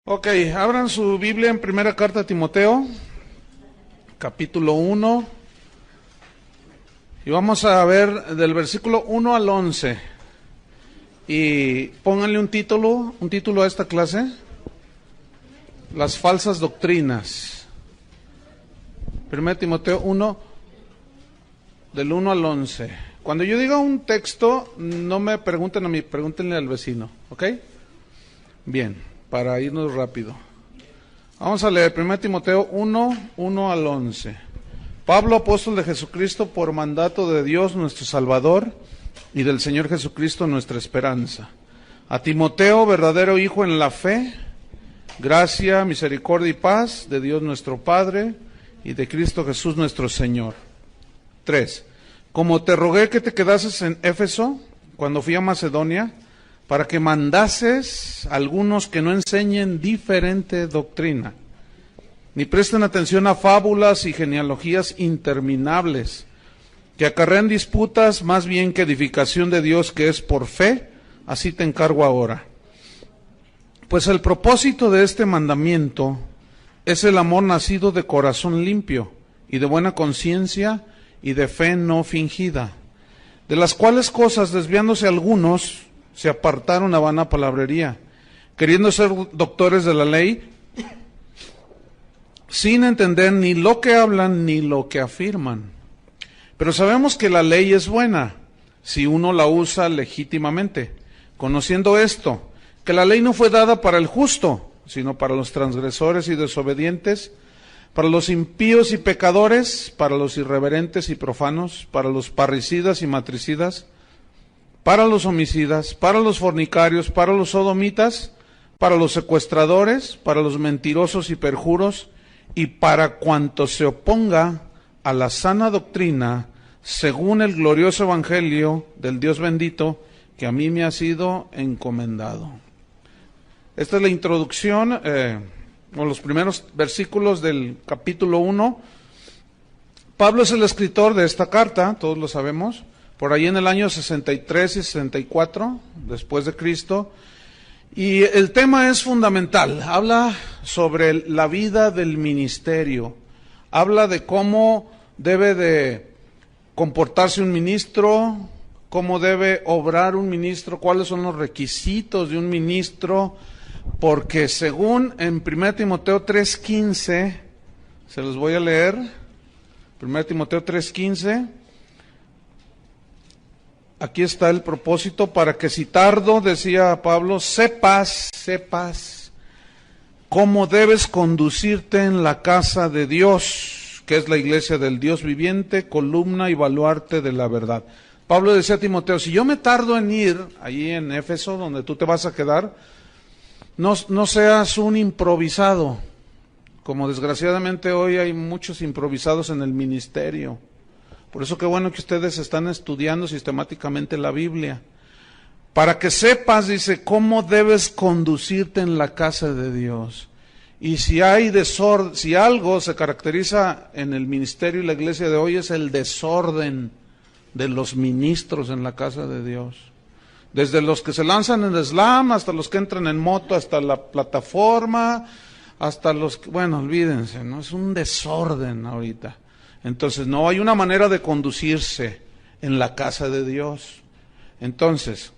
Ok, abran su Biblia en primera carta a Timoteo, capítulo 1, y vamos a ver del versículo 1 al 11, y pónganle un título a esta clase: las falsas doctrinas. Primera Timoteo 1, del 1 al 11. Cuando yo diga un texto, no me pregunten a mí, pregúntenle al vecino, ¿ok? Bien. Para irnos rápido. Vamos a leer 1 Timoteo 1, 1 al 11. Pablo, apóstol de Jesucristo, por mandato de Dios nuestro Salvador y del Señor Jesucristo nuestra esperanza. A Timoteo, verdadero hijo en la fe, gracia, misericordia y paz de Dios nuestro Padre y de Cristo Jesús nuestro Señor. 3. Como te rogué que te quedases en Éfeso cuando fui a Macedonia, para que mandases a algunos que no enseñen diferente doctrina, ni presten atención a fábulas y genealogías interminables, que acarrean disputas más bien que edificación de Dios que es por fe. Así te encargo ahora. Pues el propósito de este mandamiento es el amor nacido de corazón limpio y de buena conciencia y de fe no fingida, de las cuales cosas, desviándose algunos, se apartaron a vana palabrería, queriendo ser doctores de la ley, sin entender ni lo que hablan ni lo que afirman. Pero sabemos que la ley es buena, si uno la usa legítimamente, conociendo esto, que la ley no fue dada para el justo, sino para los transgresores y desobedientes, para los impíos y pecadores, para los irreverentes y profanos, para los parricidas y matricidas, para los homicidas, para los fornicarios, para los sodomitas, para los secuestradores, para los mentirosos y perjuros, y para cuanto se oponga a la sana doctrina, según el glorioso evangelio del Dios bendito, que a mí me ha sido encomendado. Esta es la introducción, o los primeros versículos del capítulo 1. Pablo es el escritor de esta carta, todos lo sabemos, por ahí en el año 63 y 64 después de Cristo, y el tema es fundamental. Habla sobre la vida del ministerio, habla de cómo debe de comportarse un ministro, cómo debe obrar un ministro, cuáles son los requisitos de un ministro, porque según en 1 Timoteo 3:15, se los voy a leer, 1 Timoteo 3:15, aquí está el propósito: para que si tardo, decía Pablo, sepas cómo debes conducirte en la casa de Dios, que es la iglesia del Dios viviente, columna y baluarte de la verdad. Pablo decía a Timoteo, si yo me tardo en ir allí en Éfeso, donde tú te vas a quedar, no seas un improvisado, como desgraciadamente hoy hay muchos improvisados en el ministerio. Por eso qué bueno que ustedes están estudiando sistemáticamente la Biblia, para que sepas, dice, cómo debes conducirte en la casa de Dios. Y si hay desorden, si algo se caracteriza en el ministerio y la iglesia de hoy, es el desorden de los ministros en la casa de Dios. Desde los que se lanzan en el slam, hasta los que entran en moto, hasta la plataforma, hasta los que, bueno, olvídense, ¿no? Es un desorden ahorita. Entonces, no hay una manera de conducirse en la casa de Dios. Entonces,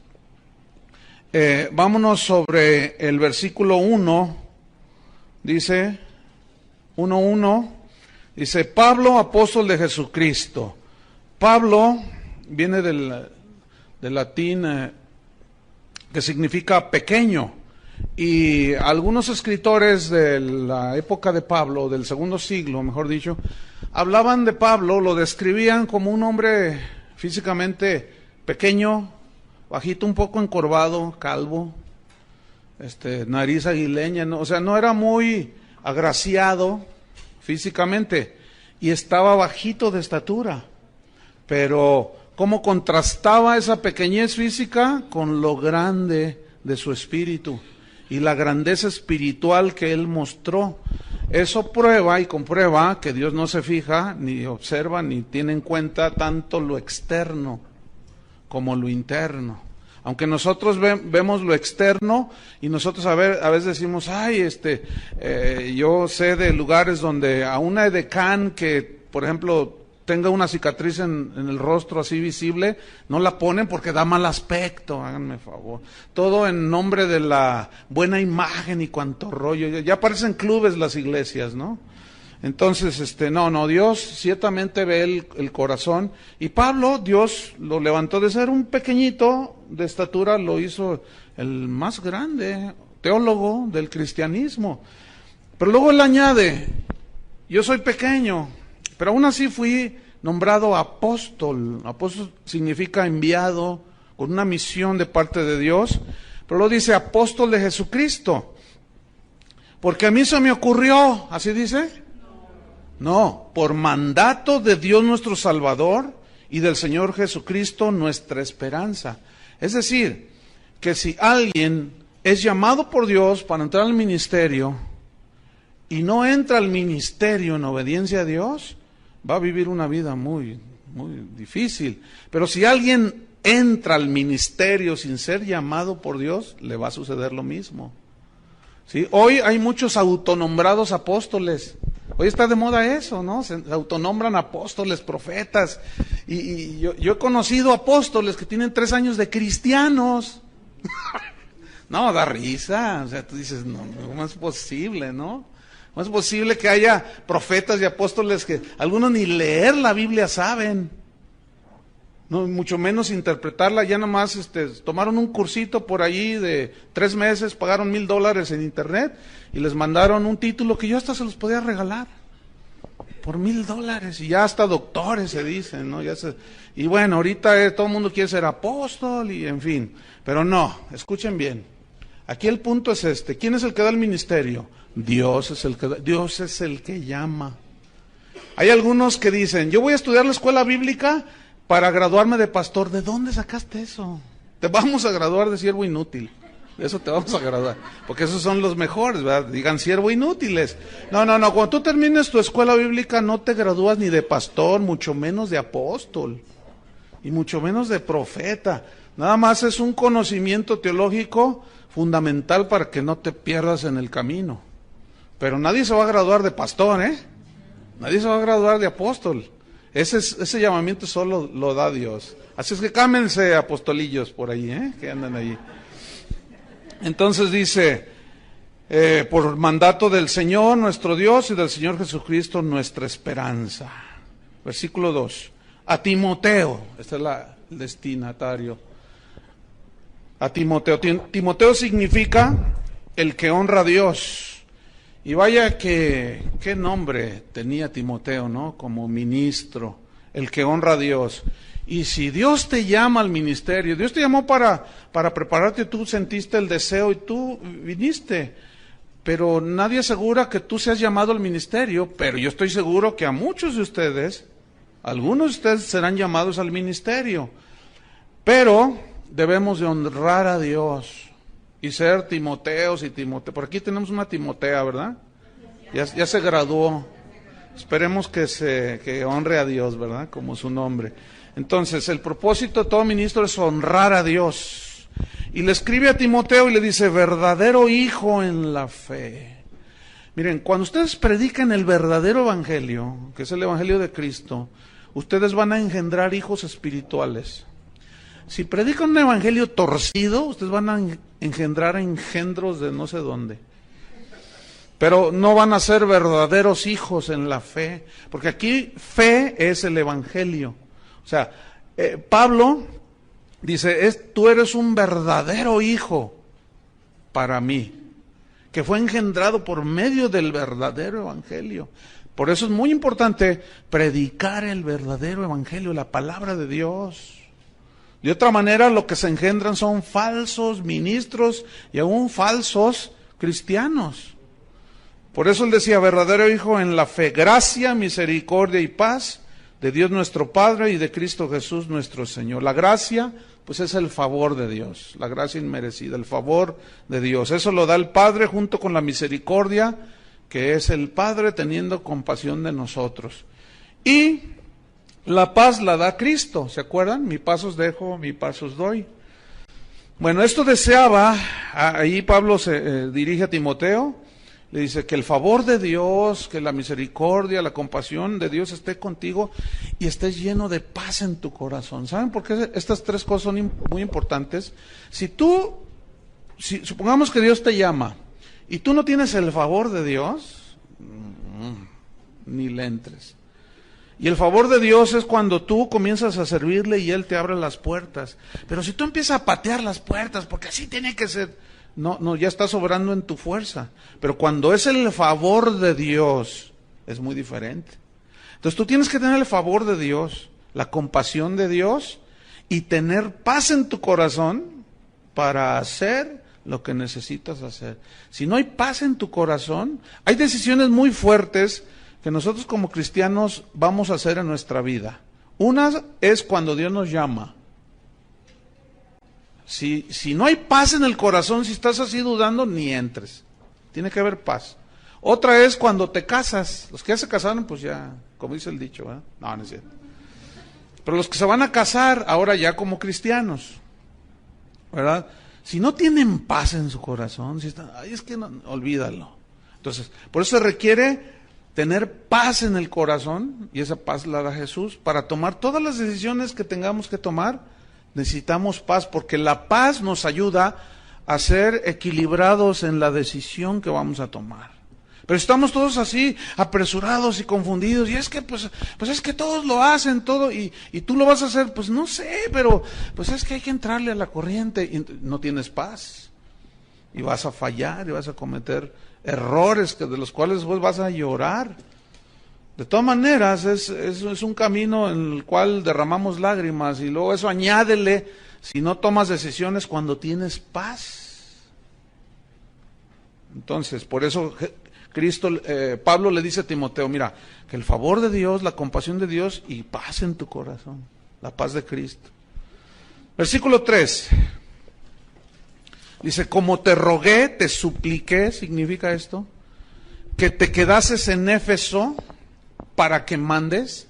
vámonos sobre el versículo 1, dice, 1:1, dice, Pablo, apóstol de Jesucristo. Pablo viene del latín que significa pequeño, y algunos escritores de la época de Pablo, del segundo siglo, mejor dicho, hablaban de Pablo, lo describían como un hombre físicamente pequeño, bajito, un poco encorvado, calvo, nariz aguileña, ¿no? O sea, no era muy agraciado físicamente, y estaba bajito de estatura, pero cómo contrastaba esa pequeñez física con lo grande de su espíritu y la grandeza espiritual que él mostró. Eso prueba y comprueba que Dios no se fija, ni observa, ni tiene en cuenta tanto lo externo como lo interno. Aunque nosotros vemos lo externo y nosotros a veces decimos, ay, yo sé de lugares donde a una edecán que, por ejemplo, tenga una cicatriz en el rostro así visible, no la ponen porque da mal aspecto, háganme favor. Todo en nombre de la buena imagen y cuanto rollo. Ya parecen clubes las iglesias, ¿no? Entonces, no, Dios ciertamente ve el corazón. Y Pablo, Dios lo levantó de ser un pequeñito de estatura, lo hizo el más grande teólogo del cristianismo. Pero luego él añade, yo soy pequeño, pero aún así fui nombrado apóstol. Apóstol significa enviado con una misión de parte de Dios. Pero luego dice apóstol de Jesucristo. Porque a mí se me ocurrió, ¿así dice? No, por mandato de Dios nuestro Salvador y del Señor Jesucristo nuestra esperanza. Es decir, que si alguien es llamado por Dios para entrar al ministerio y no entra al ministerio en obediencia a Dios, va a vivir una vida muy, muy difícil. Pero si alguien entra al ministerio sin ser llamado por Dios, le va a suceder lo mismo. ¿Sí? Hoy hay muchos autonombrados apóstoles. Hoy está de moda eso, ¿no? Se autonombran apóstoles, profetas. Y yo he conocido apóstoles que tienen 3 años de cristianos. No, da risa. O sea, tú dices, no, ¿cómo es posible, no? ¿Cómo es posible que haya profetas y apóstoles que algunos ni leer la Biblia saben? No, mucho menos interpretarla, ya nomás tomaron un cursito por allí de 3 meses, pagaron $1,000 en internet y les mandaron un título que yo hasta se los podía regalar por $1,000 y ya hasta doctores se dicen, ¿no? Y bueno, ahorita todo el mundo quiere ser apóstol y en fin, pero no, escuchen bien, aquí el punto es ¿quién es el que da el ministerio? Dios es el que llama. Hay algunos que dicen, yo voy a estudiar la escuela bíblica para graduarme de pastor. ¿De dónde sacaste eso? Te vamos a graduar de siervo inútil. De eso te vamos a graduar. Porque esos son los mejores, ¿verdad? Digan siervo inútiles. No. Cuando tú termines tu escuela bíblica no te gradúas ni de pastor, mucho menos de apóstol. Y mucho menos de profeta. Nada más es un conocimiento teológico fundamental para que no te pierdas en el camino. Pero nadie se va a graduar de pastor, ¿eh? Nadie se va a graduar de apóstol. Ese llamamiento solo lo da Dios. Así es que cámense apostolillos por ahí, que andan ahí. Entonces dice, por mandato del Señor nuestro Dios y del Señor Jesucristo nuestra esperanza. Versículo 2. A Timoteo, este es el destinatario. A Timoteo. Timoteo significa el que honra a Dios. Y vaya qué nombre tenía Timoteo, ¿no? Como ministro, el que honra a Dios. Y si Dios te llama al ministerio, Dios te llamó para prepararte, tú sentiste el deseo y tú viniste. Pero nadie asegura que tú seas llamado al ministerio, pero yo estoy seguro que a muchos de ustedes, algunos de ustedes serán llamados al ministerio. Pero debemos de honrar a Dios. Y ser Timoteos y Timoteo. Por aquí tenemos una Timotea, ¿verdad? Ya se graduó. Esperemos que honre a Dios, ¿verdad? Como su nombre. Entonces, el propósito de todo ministro es honrar a Dios. Y le escribe a Timoteo y le dice, verdadero hijo en la fe. Miren, cuando ustedes predican el verdadero evangelio, que es el evangelio de Cristo, ustedes van a engendrar hijos espirituales. Si predican un evangelio torcido, ustedes van a engendrar engendros de no sé dónde. Pero no van a ser verdaderos hijos en la fe, porque aquí fe es el evangelio. O sea, Pablo dice, tú eres un verdadero hijo para mí, que fue engendrado por medio del verdadero evangelio. Por eso es muy importante predicar el verdadero evangelio, la palabra de Dios. De otra manera, lo que se engendran son falsos ministros y aún falsos cristianos. Por eso él decía, verdadero hijo en la fe, gracia, misericordia y paz de Dios nuestro Padre y de Cristo Jesús nuestro Señor. La gracia, pues es el favor de Dios, la gracia inmerecida, el favor de Dios. Eso lo da el Padre junto con la misericordia, que es el Padre teniendo compasión de nosotros. Y la paz la da Cristo, ¿se acuerdan? Mi paz os dejo, mi paz os doy. Bueno, esto deseaba, ahí Pablo se dirige a Timoteo, le dice que el favor de Dios, que la misericordia, la compasión de Dios esté contigo y estés lleno de paz en tu corazón. ¿Saben por qué estas tres cosas son muy importantes? Si supongamos que Dios te llama y tú no tienes el favor de Dios, ni le entres. Y el favor de Dios es cuando tú comienzas a servirle y Él te abre las puertas. Pero si tú empiezas a patear las puertas, porque así tiene que ser, no, ya estás obrando en tu fuerza. Pero cuando es el favor de Dios, es muy diferente. Entonces tú tienes que tener el favor de Dios, la compasión de Dios y tener paz en tu corazón para hacer lo que necesitas hacer. Si no hay paz en tu corazón, hay decisiones muy fuertes que nosotros como cristianos vamos a hacer en nuestra vida. Una es cuando Dios nos llama. Si no hay paz en el corazón, si estás así dudando, ni entres. Tiene que haber paz. Otra es cuando te casas. Los que ya se casaron, pues ya, como dice el dicho, ¿verdad? No es cierto. Pero los que se van a casar ahora ya como cristianos, ¿verdad? Si no tienen paz en su corazón, si están, ay, es que no, olvídalo. Entonces, por eso se requiere tener paz en el corazón, y esa paz la da Jesús. Para tomar todas las decisiones que tengamos que tomar, necesitamos paz, porque la paz nos ayuda a ser equilibrados en la decisión que vamos a tomar. Pero estamos todos así, apresurados y confundidos, y es que pues es que todos lo hacen, todo, y tú lo vas a hacer, pues no sé, pero pues es que hay que entrarle a la corriente, y no tienes paz, y vas a fallar, y vas a cometer errores de los cuales después vas a llorar. De todas maneras, es un camino en el cual derramamos lágrimas, y luego eso añádele, si no tomas decisiones cuando tienes paz. Entonces, por eso Pablo le dice a Timoteo, mira, que el favor de Dios, la compasión de Dios y paz en tu corazón, la paz de Cristo. Versículo 3. Dice, como te rogué, te supliqué, significa esto, que te quedases en Éfeso para que mandes,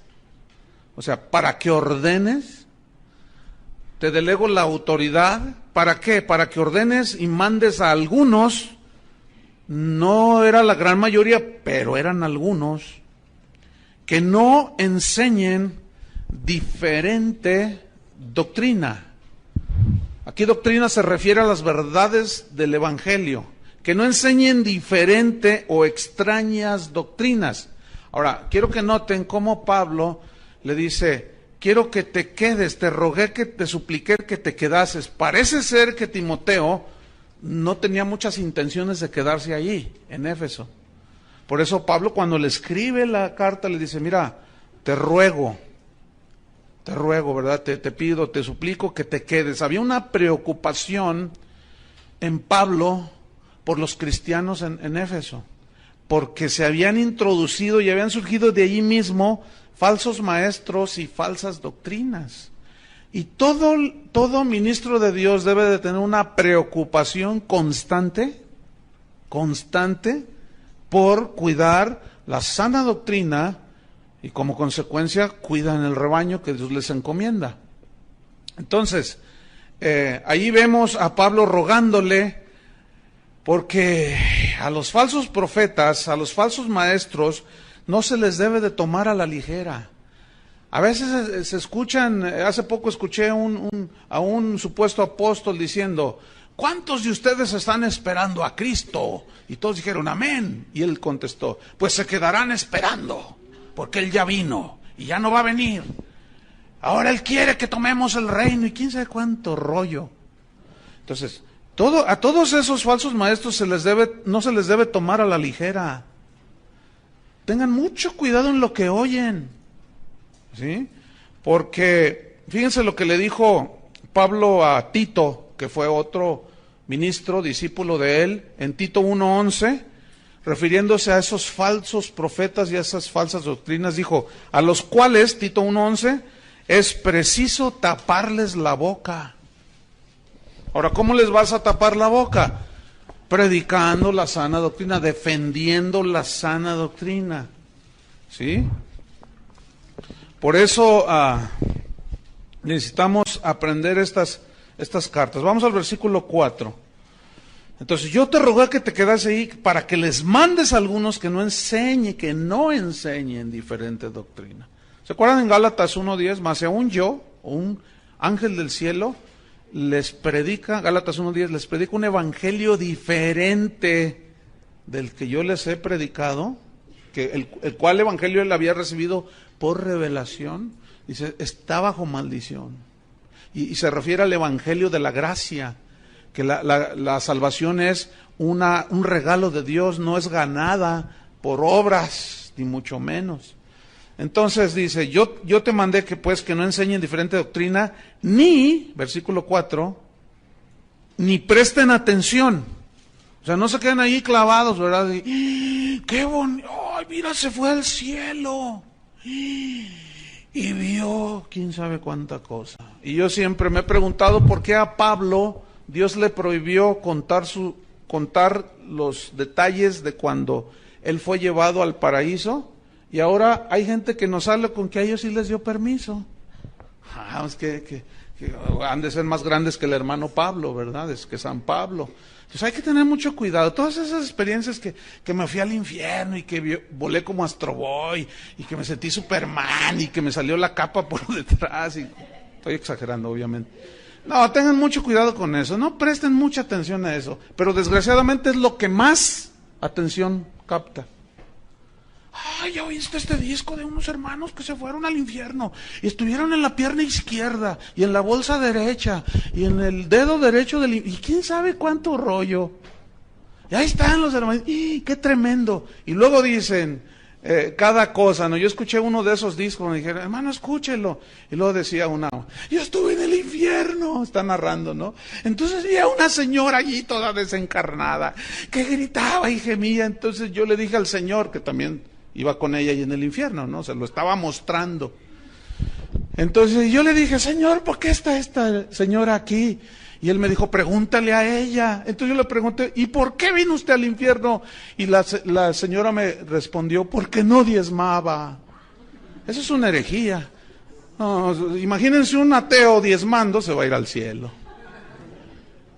o sea, para que ordenes, te delego la autoridad, ¿para qué? Para que ordenes y mandes a algunos, no era la gran mayoría, pero eran algunos, que no enseñen diferente doctrina. Aquí doctrina se refiere a las verdades del Evangelio, que no enseñen diferente o extrañas doctrinas. Ahora, quiero que noten cómo Pablo le dice, quiero que te quedes, te rogué, que te supliqué que te quedases. Parece ser que Timoteo no tenía muchas intenciones de quedarse allí, en Éfeso. Por eso Pablo, cuando le escribe la carta, le dice, mira, te ruego, ¿verdad? Te pido, te suplico que te quedes. Había una preocupación en Pablo por los cristianos en Éfeso, porque se habían introducido y habían surgido de allí mismo falsos maestros y falsas doctrinas. Y todo ministro de Dios debe de tener una preocupación constante por cuidar la sana doctrina, y como consecuencia cuidan el rebaño que Dios les encomienda. Entonces, ahí vemos a Pablo rogándole, porque a los falsos profetas, a los falsos maestros, no se les debe de tomar a la ligera. A veces se escuchan, hace poco escuché a un supuesto apóstol diciendo, ¿cuántos de ustedes están esperando a Cristo? Y todos dijeron, amén. Y él contestó, pues se quedarán esperando, porque Él ya vino y ya no va a venir. Ahora Él quiere que tomemos el reino y quién sabe cuánto rollo. Entonces, a todos esos falsos maestros no se les debe tomar a la ligera. Tengan mucho cuidado en lo que oyen, ¿sí? Porque fíjense lo que le dijo Pablo a Tito, que fue otro ministro, discípulo de él, en Tito 1:11. Refiriéndose a esos falsos profetas y a esas falsas doctrinas, dijo, a los cuales, Tito 1:11, es preciso taparles la boca. Ahora, ¿cómo les vas a tapar la boca? Predicando la sana doctrina, defendiendo la sana doctrina. ¿Sí? Por eso necesitamos aprender estas estas cartas. Vamos al versículo 4. Entonces, yo te rogué que te quedas ahí para que les mandes a algunos que no enseñen diferente doctrina. ¿Se acuerdan en Gálatas 1:10? Más aún yo, o un ángel del cielo, les predica, Gálatas 1:10, les predica un evangelio diferente del que yo les he predicado, que el cual evangelio él había recibido por revelación. Dice, está bajo maldición. Y se refiere al evangelio de la gracia, que la salvación es un regalo de Dios, no es ganada por obras, ni mucho menos. Entonces dice, yo te mandé que no enseñen diferente doctrina, ni, versículo 4, ni presten atención. O sea, no se queden ahí clavados, ¿verdad? Y, ¡qué bonito! ¡Ay, mira, se fue al cielo! Y vio quién sabe cuánta cosa. Y yo siempre me he preguntado por qué a Pablo Dios le prohibió contar los detalles de cuando él fue llevado al paraíso, y ahora hay gente que nos habla con que a ellos sí les dio permiso. Es que han de ser más grandes que el hermano Pablo, ¿verdad? Es que San Pablo. Entonces hay que tener mucho cuidado. Todas esas experiencias que me fui al infierno y que volé como Astro Boy y que me sentí Superman y que me salió la capa por detrás. Estoy exagerando, obviamente. No, tengan mucho cuidado con eso. No presten mucha atención a eso. Pero desgraciadamente es lo que más atención capta. Ay, ¿ya oíste este disco de unos hermanos que se fueron al infierno y estuvieron en la pierna izquierda y en la bolsa derecha y en el dedo derecho y quién sabe cuánto rollo? Y ahí están los hermanos. ¡Qué tremendo! Y luego dicen cada cosa, ¿no? Yo escuché uno de esos discos, me dijeron, hermano, escúchelo. Y luego decía una, yo estuve en el infierno, está narrando, ¿no? Entonces vi a una señora allí toda desencarnada que gritaba y gemía. Entonces yo le dije al Señor, que también iba con ella y en el infierno, ¿no? Se lo estaba mostrando. Entonces yo le dije, Señor, ¿por qué está esta señora aquí? Y él me dijo, pregúntale a ella. Entonces yo le pregunté, ¿y por qué vino usted al infierno? Y la señora me respondió, porque no diezmaba. Eso es una herejía. No, imagínense un ateo diezmando, se va a ir al cielo.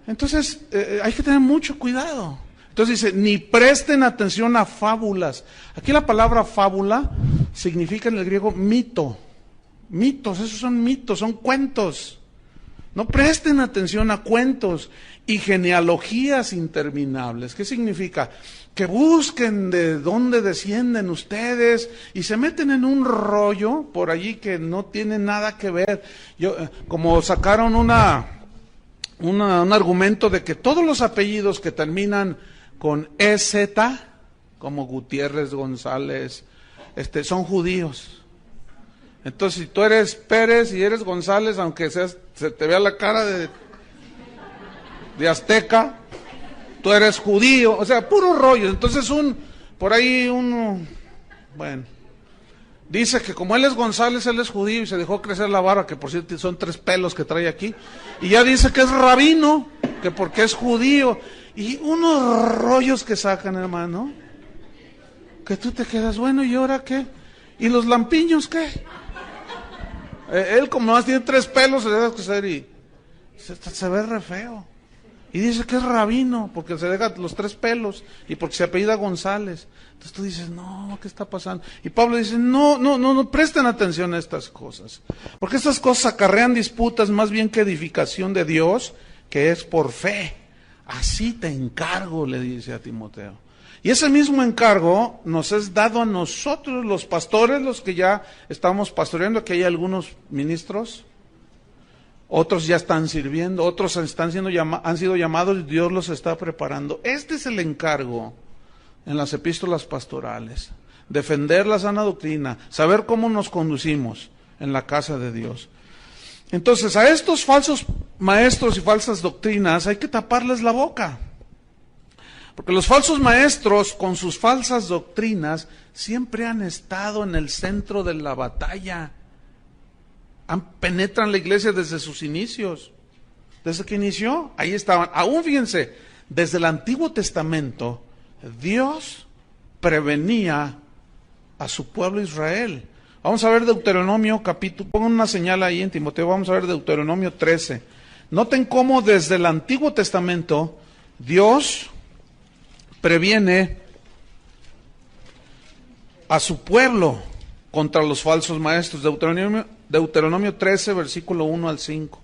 Entonces hay que tener mucho cuidado. Entonces dice, ni presten atención a fábulas. Aquí la palabra fábula significa en el griego mito. Mitos, esos son mitos, son cuentos. No presten atención a cuentos y genealogías interminables. ¿Qué significa? Que busquen de dónde descienden ustedes y se meten en un rollo por allí que no tiene nada que ver. Como sacaron un argumento de que todos los apellidos que terminan con EZ, como Gutiérrez, González, son judíos. Entonces, si tú eres Pérez y eres González, aunque se te vea la cara de azteca, tú eres judío, o sea, puro rollo. Entonces bueno, dice que como él es González, él es judío y se dejó crecer la barba, que por cierto son 3 pelos que trae aquí, y ya dice que es rabino, que porque es judío, y unos rollos que sacan, hermano, que tú te quedas, bueno, ¿y ahora qué? ¿Y los lampiños qué? Él como más tiene 3 pelos, se deja crecer y se ve re feo. Y dice que es rabino, porque se deja los 3 pelos y porque se apellida González. Entonces tú dices, no, ¿qué está pasando? Y Pablo dice, no presten atención a estas cosas. Porque estas cosas acarrean disputas más bien que edificación de Dios, que es por fe. Así te encargo, le dice a Timoteo. Y ese mismo encargo nos es dado a nosotros, los pastores, los que ya estamos pastoreando, que hay algunos ministros, otros ya están sirviendo, otros han sido llamados y Dios los está preparando. Este es el encargo en las epístolas pastorales, defender la sana doctrina, saber cómo nos conducimos en la casa de Dios. Entonces, a estos falsos maestros y falsas doctrinas hay que taparles la boca. Porque los falsos maestros, con sus falsas doctrinas, siempre han estado en el centro de la batalla. Penetran la iglesia desde sus inicios. Desde que inició, ahí estaban. Aún fíjense, desde el Antiguo Testamento, Dios prevenía a su pueblo Israel. Vamos a ver Deuteronomio capítulo, pongan una señal ahí en Timoteo, vamos a ver Deuteronomio 13. Noten cómo desde el Antiguo Testamento Dios previene a su pueblo contra los falsos maestros. Deuteronomio 13, versículo 1 al 5.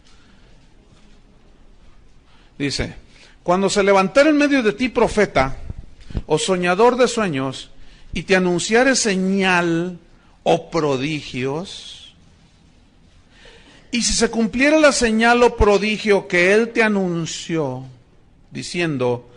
Dice: cuando se levantare en medio de ti profeta o soñador de sueños, y te anunciare señal o prodigios, y si se cumpliera la señal o prodigio que él te anunció, diciendo: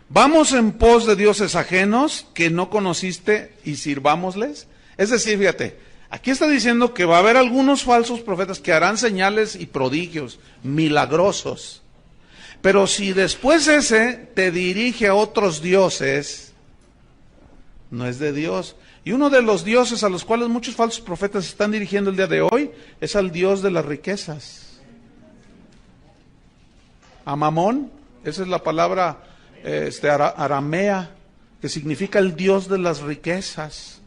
vamos en pos de dioses ajenos que no conociste y sirvámosles. Es decir, fíjate, aquí está diciendo que va a haber algunos falsos profetas que harán señales y prodigios milagrosos. Pero si después ese te dirige a otros dioses, no es de Dios. Y uno de los dioses a los cuales muchos falsos profetas están dirigiendo el día de hoy es al Dios de las riquezas. A Mamón, esa es la palabra aramea, que significa el Dios de las riquezas.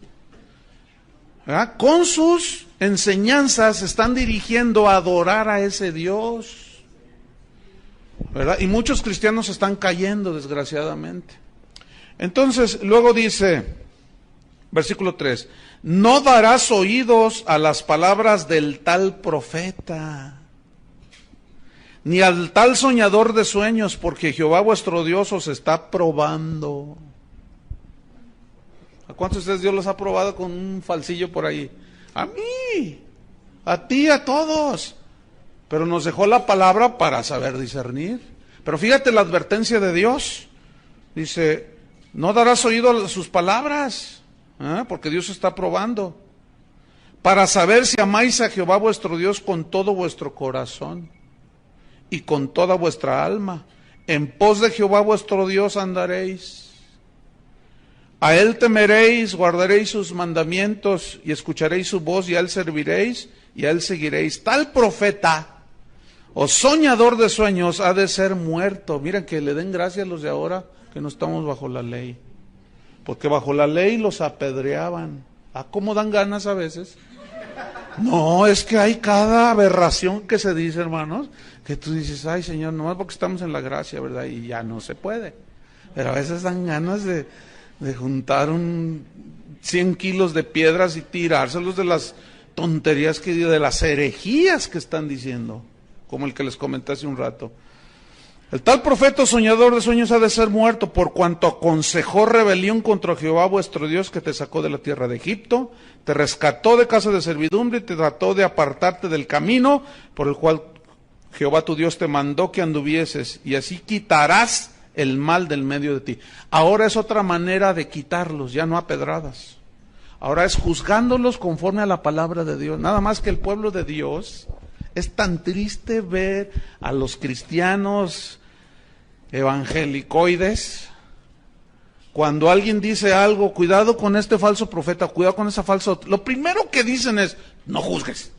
¿Verdad? Con sus enseñanzas están dirigiendo a adorar a ese Dios. ¿Verdad? Y muchos cristianos están cayendo, desgraciadamente. Entonces, luego dice, versículo 3, no darás oídos a las palabras del tal profeta, ni al tal soñador de sueños, porque Jehová vuestro Dios os está probando. ¿A cuántos de ustedes Dios los ha probado con un falsillo por ahí? A mí, a ti, a todos. Pero nos dejó la palabra para saber discernir. Pero fíjate la advertencia de Dios. Dice, no darás oído a sus palabras, porque Dios está probando. Para saber si amáis a Jehová vuestro Dios con todo vuestro corazón y con toda vuestra alma. En pos de Jehová vuestro Dios andaréis. A él temeréis, guardaréis sus mandamientos y escucharéis su voz, y a él serviréis y a él seguiréis. Tal profeta o soñador de sueños ha de ser muerto. Miren, que le den gracias a los de ahora que no estamos bajo la ley, porque bajo la ley los apedreaban. ¿A cómo dan ganas a veces? No, es que hay cada aberración que se dice, hermanos, que tú dices, ay Señor, nomás porque estamos en la gracia, ¿verdad? Y ya no se puede. Pero a veces dan ganas de juntar 100 kilos de piedras y tirárselos de las tonterías de las herejías que están diciendo, como el que les comenté hace un rato. El tal profeta soñador de sueños ha de ser muerto, por cuanto aconsejó rebelión contra Jehová vuestro Dios, que te sacó de la tierra de Egipto, te rescató de casa de servidumbre y te trató de apartarte del camino por el cual Jehová tu Dios te mandó que anduvieses, y así quitarás el mal del medio de ti. Ahora es otra manera de quitarlos, ya no a pedradas. Ahora es juzgándolos conforme a la palabra de Dios. Nada más que el pueblo de Dios, es tan triste ver a los cristianos evangelicoides, cuando alguien dice algo, cuidado con este falso profeta, cuidado con esa falsa, lo primero que dicen es, no juzgues.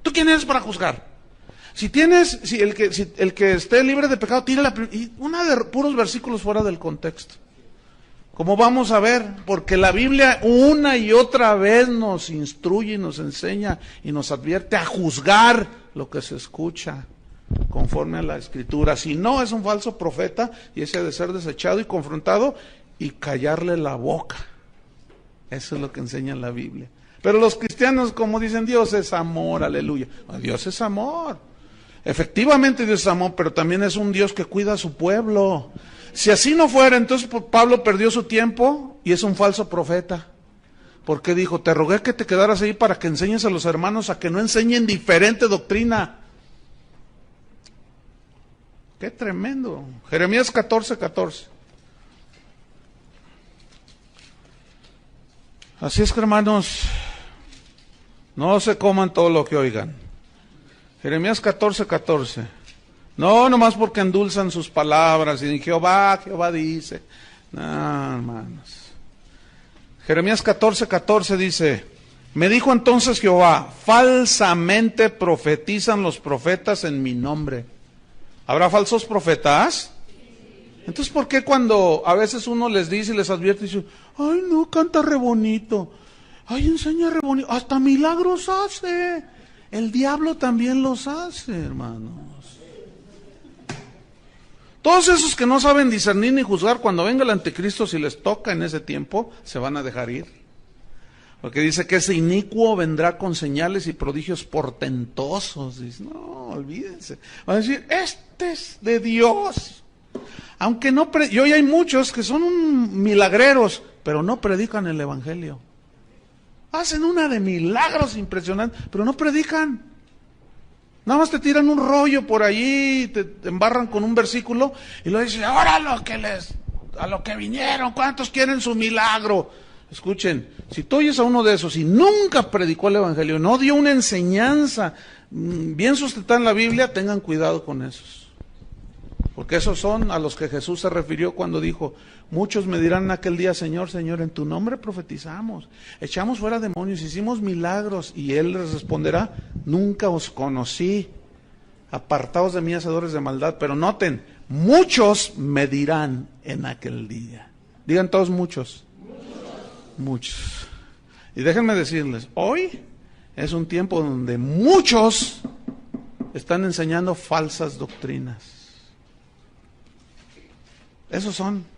¿Tú quién eres para juzgar? Si el que esté libre de pecado, tírala, y una de puros versículos fuera del contexto. Como vamos a ver, porque la Biblia una y otra vez nos instruye y nos enseña y nos advierte a juzgar lo que se escucha conforme a la Escritura. Si no, es un falso profeta y ese ha de ser desechado y confrontado y callarle la boca. Eso es lo que enseña la Biblia. Pero los cristianos, como dicen, Dios es amor, aleluya. Dios es amor. Efectivamente Dios es amor, pero también es un Dios que cuida a su pueblo. Si así no fuera, entonces Pablo perdió su tiempo y es un falso profeta. Porque dijo, te rogué que te quedaras ahí para que enseñes a los hermanos a que no enseñen diferente doctrina. Qué tremendo. Jeremías 14:14. Así es que, hermanos, no se coman todo lo que oigan. Jeremías 14:14. No, nomás porque endulzan sus palabras y dicen, Jehová dice. No, hermanos. Jeremías 14:14 dice, me dijo entonces Jehová, falsamente profetizan los profetas en mi nombre. ¿Habrá falsos profetas? Entonces, ¿por qué cuando a veces uno les dice y les advierte, dice, ay no, canta re bonito, ay enseña re bonito, hasta milagros hace? El diablo también los hace, hermanos. Todos esos que no saben discernir ni juzgar, cuando venga el anticristo, si les toca en ese tiempo, se van a dejar ir. Porque dice que ese inicuo vendrá con señales y prodigios portentosos. Dice, no, olvídense. Van a decir, este es de Dios. Aunque no, y hoy hay muchos que son milagreros, pero no predican el evangelio. Hacen una de milagros impresionantes, pero no predican. Nada más te tiran un rollo por allí, te embarran con un versículo y lo dicen, ahora a lo que vinieron, ¿cuántos quieren su milagro? Escuchen, si tú oyes a uno de esos y nunca predicó el evangelio, no dio una enseñanza bien sustentada en la Biblia, tengan cuidado con esos. Porque esos son a los que Jesús se refirió cuando dijo, muchos me dirán en aquel día, Señor, Señor, en tu nombre profetizamos, echamos fuera demonios, hicimos milagros, y Él les responderá, nunca os conocí, apartaos de mí, hacedores de maldad. Pero noten, muchos me dirán en aquel día. Digan todos muchos. Muchos. Y déjenme decirles, hoy es un tiempo donde muchos están enseñando falsas doctrinas. Esos son.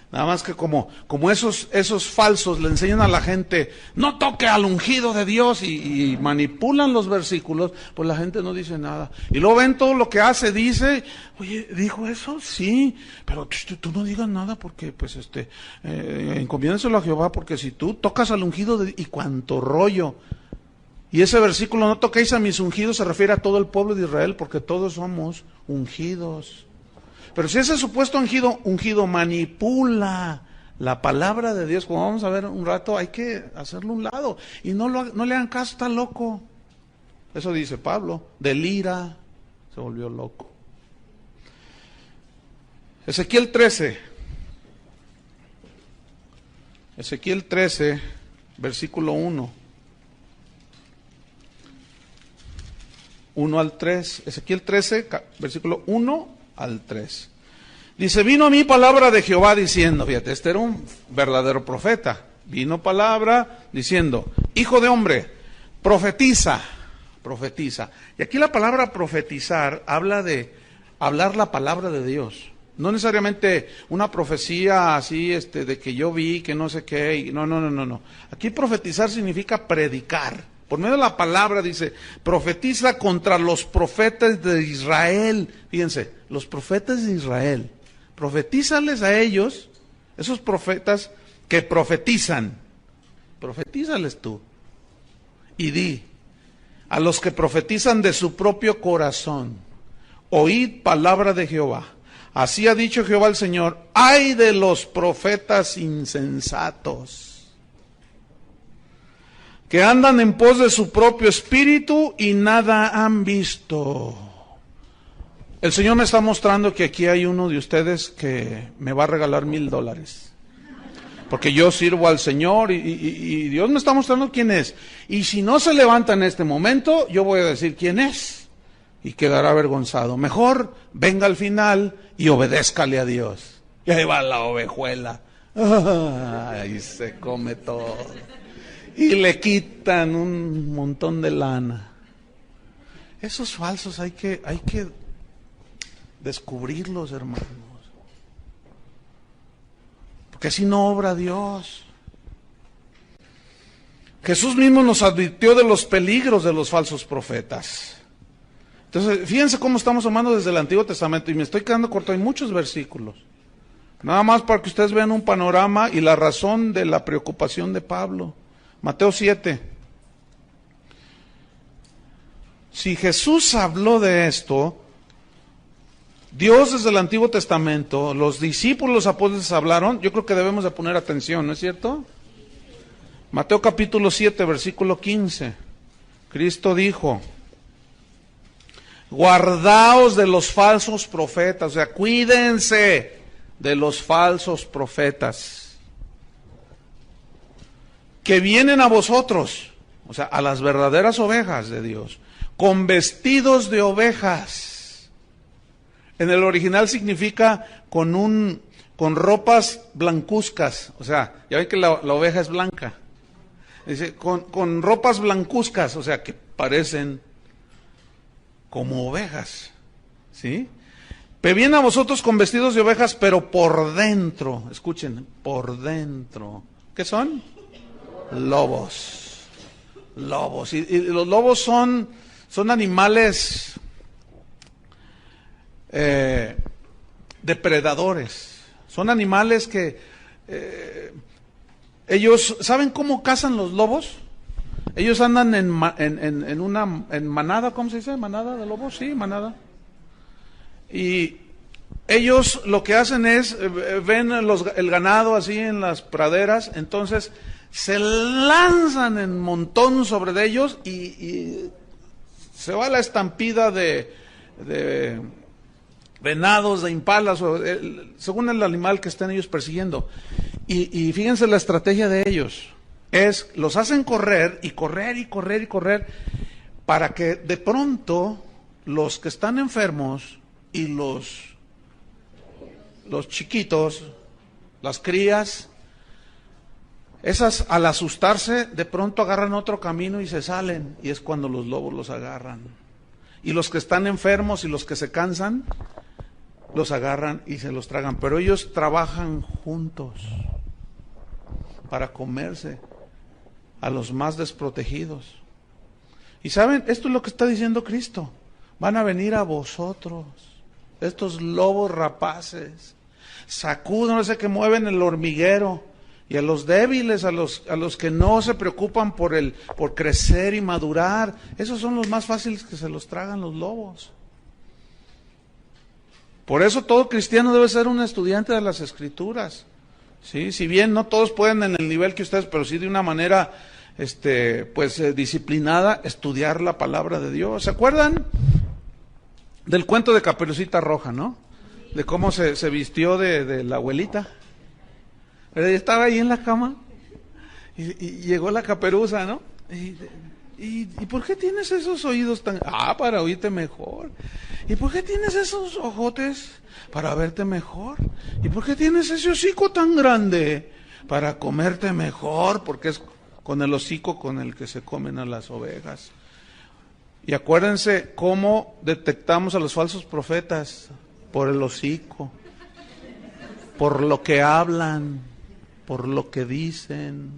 Nada más que como esos falsos le enseñan a la gente, no toque al ungido de Dios, y manipulan los versículos, pues la gente no dice nada. Y luego ven todo lo que hace, dice, oye, ¿dijo eso? Sí, pero tú no digas nada porque, pues, encomiéndenselo a Jehová, porque si tú tocas al ungido y cuánto rollo. Y ese versículo, no toquéis a mis ungidos, se refiere a todo el pueblo de Israel, porque todos somos ungidos. Pero si ese supuesto ungido manipula la palabra de Dios, como vamos a ver un rato, hay que hacerlo a un lado. Y no le hagan caso, está loco. Eso dice Pablo, delira, se volvió loco. Ezequiel 13, versículo 1. 1 al 3, Ezequiel 13, versículo 1 al 3. Dice, vino a mí palabra de Jehová diciendo, fíjate, este era un verdadero profeta. Vino palabra diciendo, hijo de hombre, profetiza. Y aquí la palabra profetizar habla de hablar la palabra de Dios. No necesariamente una profecía así, de que yo vi, que no sé qué, no. Aquí profetizar significa predicar. Por medio de la palabra dice, profetiza contra los profetas de Israel. Fíjense, los profetas de Israel. Profetízales a ellos, esos profetas que profetizan. Profetízales tú. Y di, a los que profetizan de su propio corazón, oíd palabra de Jehová. Así ha dicho Jehová el Señor, ay de los profetas insensatos, que andan en pos de su propio espíritu y nada han visto. El Señor me está mostrando que aquí hay uno de ustedes que me va a regalar $1,000. Porque yo sirvo al Señor y Dios me está mostrando quién es. Y si no se levanta en este momento, yo voy a decir quién es. Y quedará avergonzado. Mejor venga al final y obedézcale a Dios. Y ahí va la ovejuela. Ahí se come todo. Y le quitan un montón de lana. Esos falsos hay que descubrirlos, hermanos. Porque así no obra Dios. Jesús mismo nos advirtió de los peligros de los falsos profetas. Entonces, fíjense cómo estamos tomando desde el Antiguo Testamento. Y me estoy quedando corto, hay muchos versículos. Nada más para que ustedes vean un panorama y la razón de la preocupación de Pablo. Mateo 7. Si Jesús habló de esto, Dios desde el Antiguo Testamento, los discípulos, los apóstoles hablaron, yo creo que debemos de poner atención, ¿no es cierto? Mateo capítulo 7, versículo 15. Cristo dijo, guardaos de los falsos profetas, o sea, cuídense de los falsos profetas que vienen a vosotros, o sea, a las verdaderas ovejas de Dios, con vestidos de ovejas. En el original significa con ropas blancuzcas, o sea, ya ven que la oveja es blanca. Dice, con ropas blancuzcas, o sea, que parecen como ovejas, ¿sí? vienen a vosotros con vestidos de ovejas, pero por dentro, escuchen, por dentro, ¿qué son? Lobos. Lobos. Y los lobos son animales depredadores. Son animales que ellos, ¿saben cómo cazan los lobos? Ellos andan en manada, ¿cómo se dice? ¿Manada de lobos? Sí, manada. Y ellos lo que hacen es, ven el ganado así en las praderas, entonces se lanzan en montón sobre de ellos y se va la estampida de venados, de impalas, según el animal que estén ellos persiguiendo. Y fíjense la estrategia de ellos. Los hacen correr y correr y correr y correr para que de pronto los que están enfermos y los chiquitos, las crías, esas al asustarse de pronto agarran otro camino y se salen, y es cuando los lobos los agarran. Y los que están enfermos y los que se cansan, los agarran y se los tragan, pero ellos trabajan juntos para comerse a los más desprotegidos. Y saben, esto es lo que está diciendo Cristo: van a venir a vosotros estos lobos rapaces, sacúdense, que mueven el hormiguero, y a los débiles, a los que no se preocupan por crecer y madurar, esos son los más fáciles que se los tragan los lobos. Por eso todo cristiano debe ser un estudiante de las Escrituras. ¿Sí? Si bien no todos pueden en el nivel que ustedes, pero sí de una manera disciplinada, estudiar la palabra de Dios. ¿Se acuerdan del cuento de Caperucita Roja, no? De cómo se vistió de la abuelita. Pero ella estaba ahí en la cama y llegó la caperuza, ¿no? ¿Y por qué tienes esos oídos tan...? Para oírte mejor. ¿Y por qué tienes esos ojotes? Para verte mejor. ¿Y por qué tienes ese hocico tan grande? Para comerte mejor, porque es con el hocico con el que se comen a las ovejas. Y acuérdense cómo detectamos a los falsos profetas: por el hocico, por lo que hablan, por lo que dicen.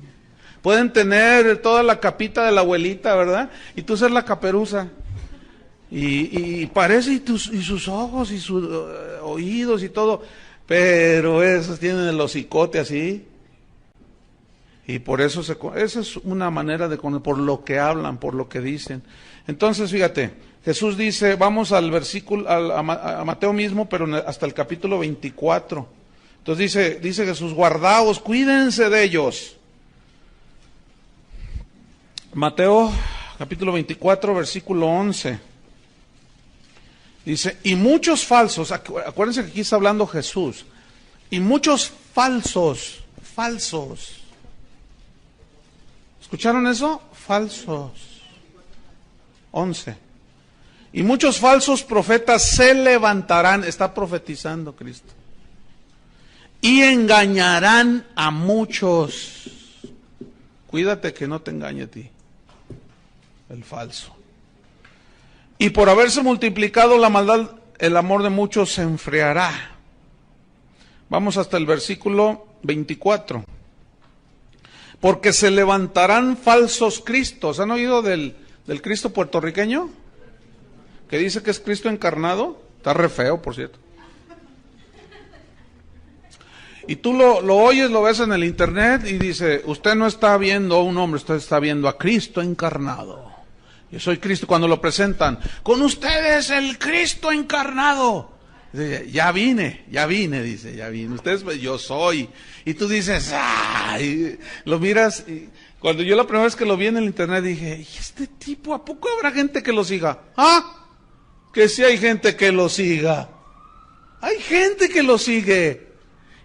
Pueden tener toda la capita de la abuelita, ¿verdad? Y tú ser la caperuza. Y parece, y sus ojos, y sus oídos, y todo. Pero esos tienen el hocicote así. Y por eso, esa es una manera de conocer, por lo que hablan, por lo que dicen. Entonces, fíjate, Jesús dice, vamos al versículo, a Mateo mismo, pero hasta el capítulo 24. Entonces dice Jesús: guardaos, cuídense de ellos. Mateo capítulo 24, versículo 11. Dice, y muchos falsos, acuérdense que aquí está hablando Jesús, y muchos falsos. ¿Escucharon eso? Falsos. 11. Y muchos falsos profetas se levantarán, está profetizando Cristo, y engañarán a muchos. Cuídate que no te engañe a ti, el falso. Y por haberse multiplicado la maldad, el amor de muchos se enfriará. Vamos hasta el versículo 24. Porque se levantarán falsos cristos. ¿Han oído del Cristo puertorriqueño? Que dice que es Cristo encarnado. Está re feo, por cierto. Y tú lo oyes, lo ves en el internet y dice, usted no está viendo a un hombre, usted está viendo a Cristo encarnado. Yo soy Cristo. Cuando lo presentan, con ustedes el Cristo encarnado. Dice, ya vine, dice, ya vine. Ustedes, yo soy. Y tú dices, ¡ay! Lo miras. Y cuando yo la primera vez que lo vi en el internet dije, ¿y este tipo, a poco habrá gente que lo siga? Que sí hay gente que lo siga. Hay gente que lo sigue.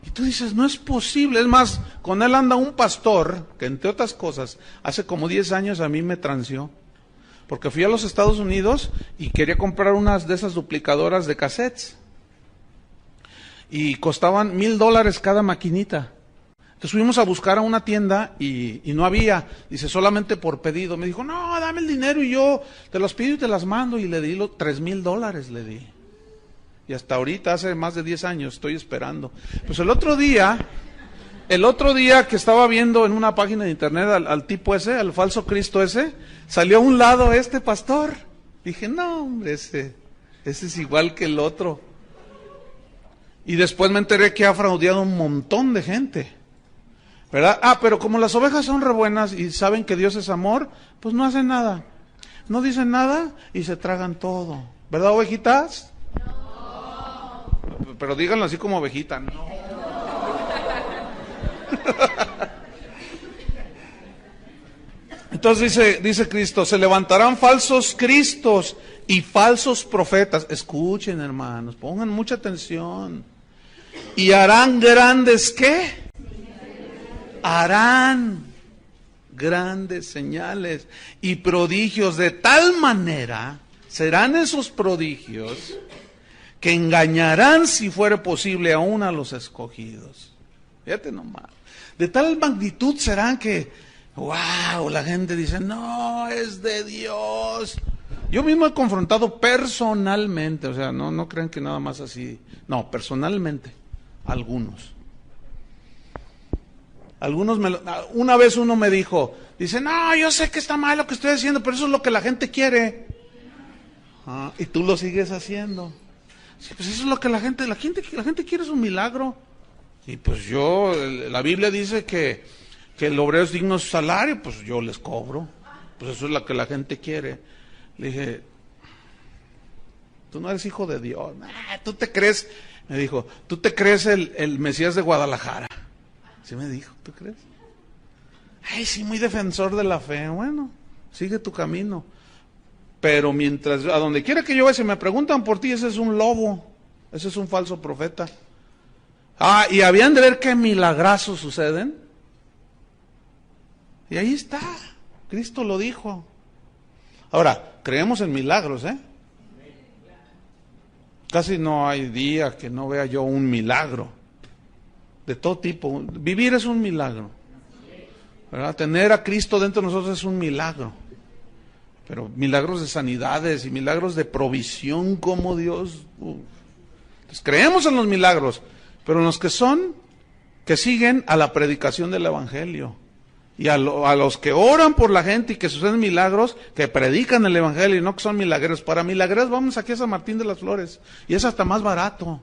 Y tú dices, no es posible. Es más, con él anda un pastor que, entre otras cosas, hace como 10 años a mí me transió. Porque fui a los Estados Unidos y quería comprar unas de esas duplicadoras de cassettes. Y costaban $1,000 cada maquinita. Entonces fuimos a buscar a una tienda y no había. Dice, solamente por pedido. Me dijo, no, dame el dinero y yo te los pido y te las mando. Y le di $3,000, le di. Y hasta ahorita, hace más de 10 años, estoy esperando. Pues el otro día que estaba viendo en una página de internet al tipo ese, al falso Cristo ese, salió a un lado este pastor. Dije, no, hombre, ese es igual que el otro. Y después me enteré que ha fraudeado un montón de gente, ¿verdad? Pero como las ovejas son re buenas y saben que Dios es amor, pues no hacen nada. No dicen nada y se tragan todo. ¿Verdad, ovejitas? No. Pero díganlo así como ovejita. No. Entonces dice Cristo, se levantarán falsos cristos y falsos profetas. Escuchen, hermanos, pongan mucha atención. Y harán grandes, ¿qué? Harán grandes señales y prodigios, de tal manera serán esos prodigios que engañarán, si fuere posible, aún a los escogidos. Fíjate nomás. De tal magnitud serán que, wow, la gente dice, no, es de Dios. Yo mismo he confrontado personalmente, o sea, no crean que nada más así, no, personalmente, algunos. Una vez uno me dijo, dice, no, yo sé que está mal lo que estoy haciendo, pero eso es lo que la gente quiere. Y tú lo sigues haciendo. Sí, pues eso es lo que la gente quiere, es un milagro. Y pues la Biblia dice que el obrero es digno de su salario, pues yo les cobro. Pues eso es lo que la gente quiere. Le dije, tú no eres hijo de Dios. Tú te crees, me dijo, tú te crees el Mesías de Guadalajara. ¿Sí me dijo? ¿Tú crees? Ay, sí, muy defensor de la fe. Bueno, sigue tu camino. Pero mientras, a donde quiera que yo vaya, si me preguntan por ti, ese es un lobo. Ese es un falso profeta. Y habían de ver qué milagrazos suceden. Y ahí está. Cristo lo dijo. Ahora, creemos en milagros, ¿eh? Casi no hay día que no vea yo un milagro. De todo tipo. Vivir es un milagro, ¿verdad? Tener a Cristo dentro de nosotros es un milagro. Pero milagros de sanidades y milagros de provisión como Dios. Entonces, creemos en los milagros, pero en los que siguen a la predicación del Evangelio. Y a los que oran por la gente y que suceden milagros, que predican el Evangelio y no que son milagreros. Para milagreros vamos aquí a San Martín de las Flores. Y es hasta más barato.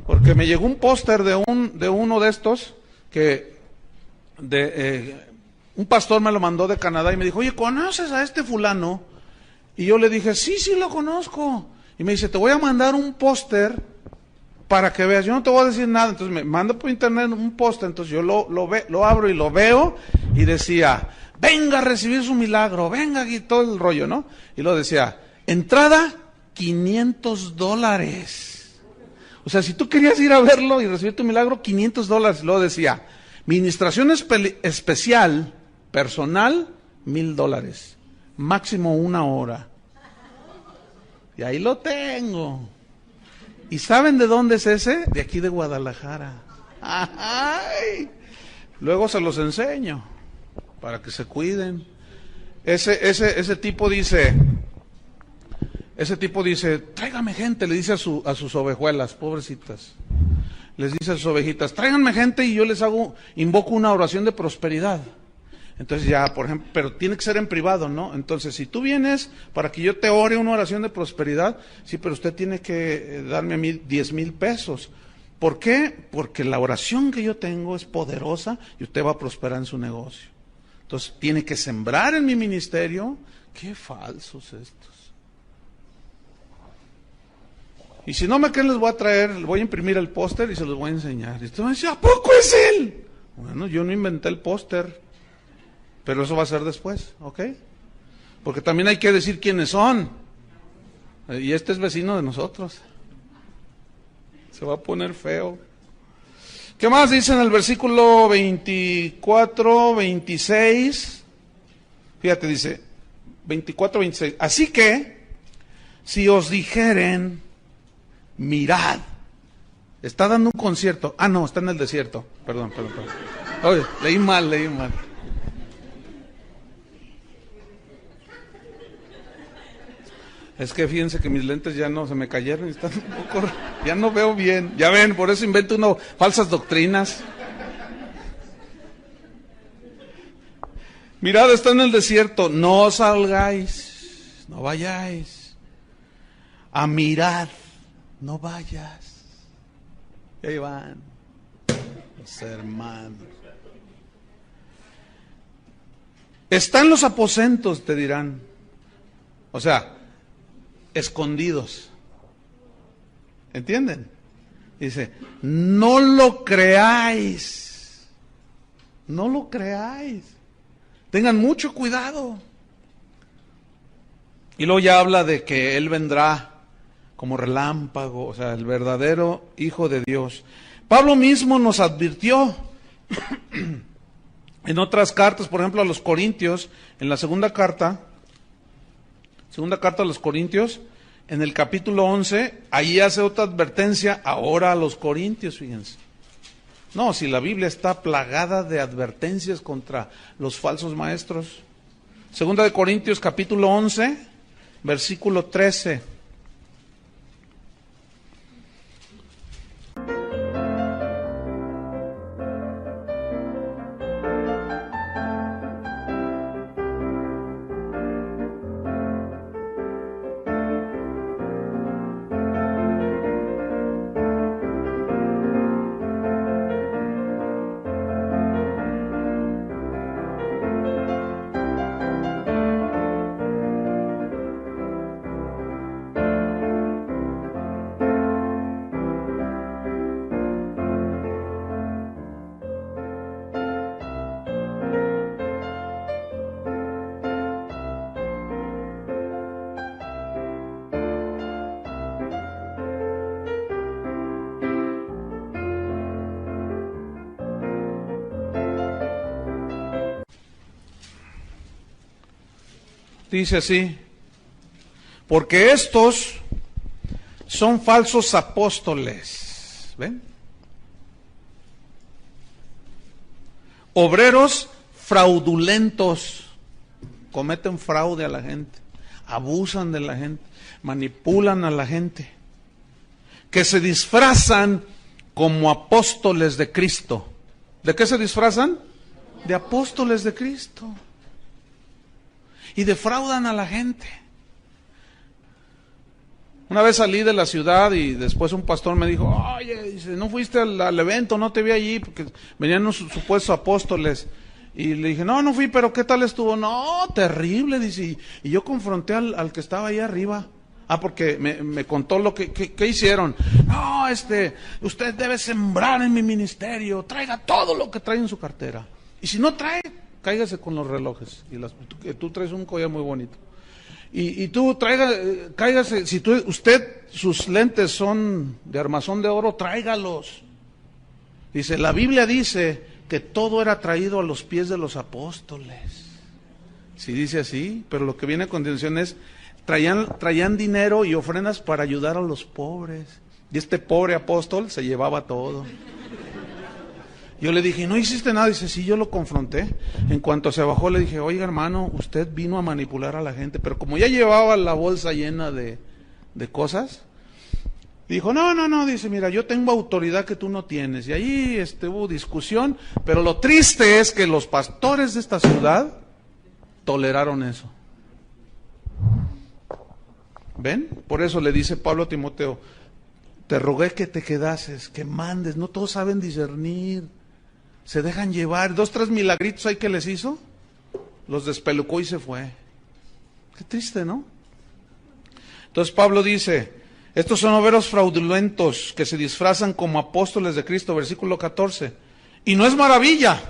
Porque me llegó un póster de uno de estos un pastor me lo mandó de Canadá y me dijo, oye, ¿conoces a este fulano? Y yo le dije, sí lo conozco. Y me dice, te voy a mandar un póster para que veas. Yo no te voy a decir nada. Entonces me manda por internet un póster. Entonces yo lo abro y lo veo y decía, venga a recibir su milagro, venga aquí, todo el rollo, ¿no? Y lo decía, entrada $500. O sea, si tú querías ir a verlo y recibir tu milagro, $500. Luego decía, ministración especial, personal, $1,000. Máximo 1 hora. Y ahí lo tengo. ¿Y saben de dónde es ese? De aquí de Guadalajara. ¡Ay! Luego se los enseño, para que se cuiden. Ese tipo dice, tráigame gente, le dice a sus ovejuelas, pobrecitas. Les dice a sus ovejitas, tráiganme gente y yo les invoco una oración de prosperidad. Entonces ya, por ejemplo, pero tiene que ser en privado, ¿no? Entonces, si tú vienes para que yo te ore una oración de prosperidad, sí, pero usted tiene que darme a mí 10,000 pesos. ¿Por qué? Porque la oración que yo tengo es poderosa y usted va a prosperar en su negocio. Entonces, tiene que sembrar en mi ministerio. Qué falsos estos. Y si no me creen, les voy a traer, les voy a imprimir el póster y se los voy a enseñar. Y usted me dice, ¿a poco es él? Bueno, yo no inventé el póster, pero eso va a ser después, ¿ok? Porque también hay que decir quiénes son. Y este es vecino de nosotros. Se va a poner feo. ¿Qué más dice en el versículo 24, 26? Fíjate, dice 24, 26. Así que, si os dijeren, mirad. Está dando un concierto. No, está en el desierto. Perdón. Oye, leí mal. Es que fíjense que mis lentes ya no se me cayeron y están un poco, ya no veo bien. Ya ven, por eso invento uno falsas doctrinas. Mirad, está en el desierto, no salgáis, no vayáis. A mirad, no vayas. Y ahí van los hermanos. Están los aposentos, te dirán. O sea, escondidos. ¿Entienden? Dice, no lo creáis. No lo creáis. Tengan mucho cuidado. Y luego ya habla de que Él vendrá como relámpago, o sea, el verdadero Hijo de Dios. Pablo mismo nos advirtió en otras cartas, por ejemplo a los Corintios, en la segunda carta a los Corintios, en el capítulo 11, ahí hace otra advertencia ahora a los Corintios, fíjense. No, si la Biblia está plagada de advertencias contra los falsos maestros. Segunda de Corintios capítulo 11, versículo 13. Dice así, porque estos son falsos apóstoles, ¿ven? Obreros fraudulentos, cometen fraude a la gente, abusan de la gente, manipulan a la gente, que se disfrazan como apóstoles de Cristo. ¿De qué se disfrazan? De apóstoles de Cristo. Y defraudan a la gente. Una vez salí de la ciudad y después un pastor me dijo, oye, dice, no fuiste al evento, no te vi allí, porque venían unos supuestos apóstoles. Y le dije, no fui, pero ¿qué tal estuvo? No, terrible, dice. Y yo confronté al que estaba ahí arriba. Porque me contó lo que hicieron. No, usted debe sembrar en mi ministerio, traiga todo lo que trae en su cartera. Y si no trae, cáigase con los relojes. Y tú traes un collar muy bonito. Y tú cáigase, si sus lentes son de armazón de oro, tráigalos. Dice, la Biblia dice que todo era traído a los pies de los apóstoles. Sí dice así, pero lo que viene a continuación es, traían dinero y ofrendas para ayudar a los pobres. Y este pobre apóstol se llevaba todo. Yo le dije, ¿no hiciste nada? Dice, sí, yo lo confronté. En cuanto se bajó le dije, oiga hermano, usted vino a manipular a la gente. Pero como ya llevaba la bolsa llena de cosas, dijo, no, dice, mira, yo tengo autoridad que tú no tienes. Y ahí hubo discusión, pero lo triste es que los pastores de esta ciudad toleraron eso. ¿Ven? Por eso le dice Pablo a Timoteo, te rogué que te quedases, que mandes, no todos saben discernir, se dejan llevar, 2, 3 milagritos ahí que les hizo, los despelucó y se fue. Qué triste, ¿no? Entonces Pablo dice, estos son obreros fraudulentos que se disfrazan como apóstoles de Cristo, versículo 14, y no es maravilla,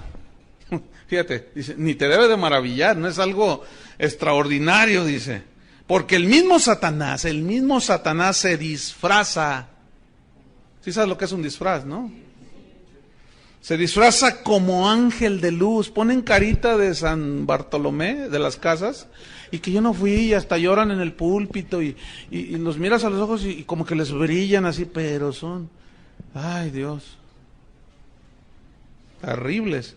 fíjate, dice, ni te debe de maravillar, no es algo extraordinario, dice, porque el mismo Satanás se disfraza. ¿Sí sabes lo que es un disfraz, no? Se disfraza como ángel de luz, ponen carita de San Bartolomé, de las casas, y que yo no fui, y hasta lloran en el púlpito, y los miras a los ojos y como que les brillan así, pero son, ay Dios, terribles.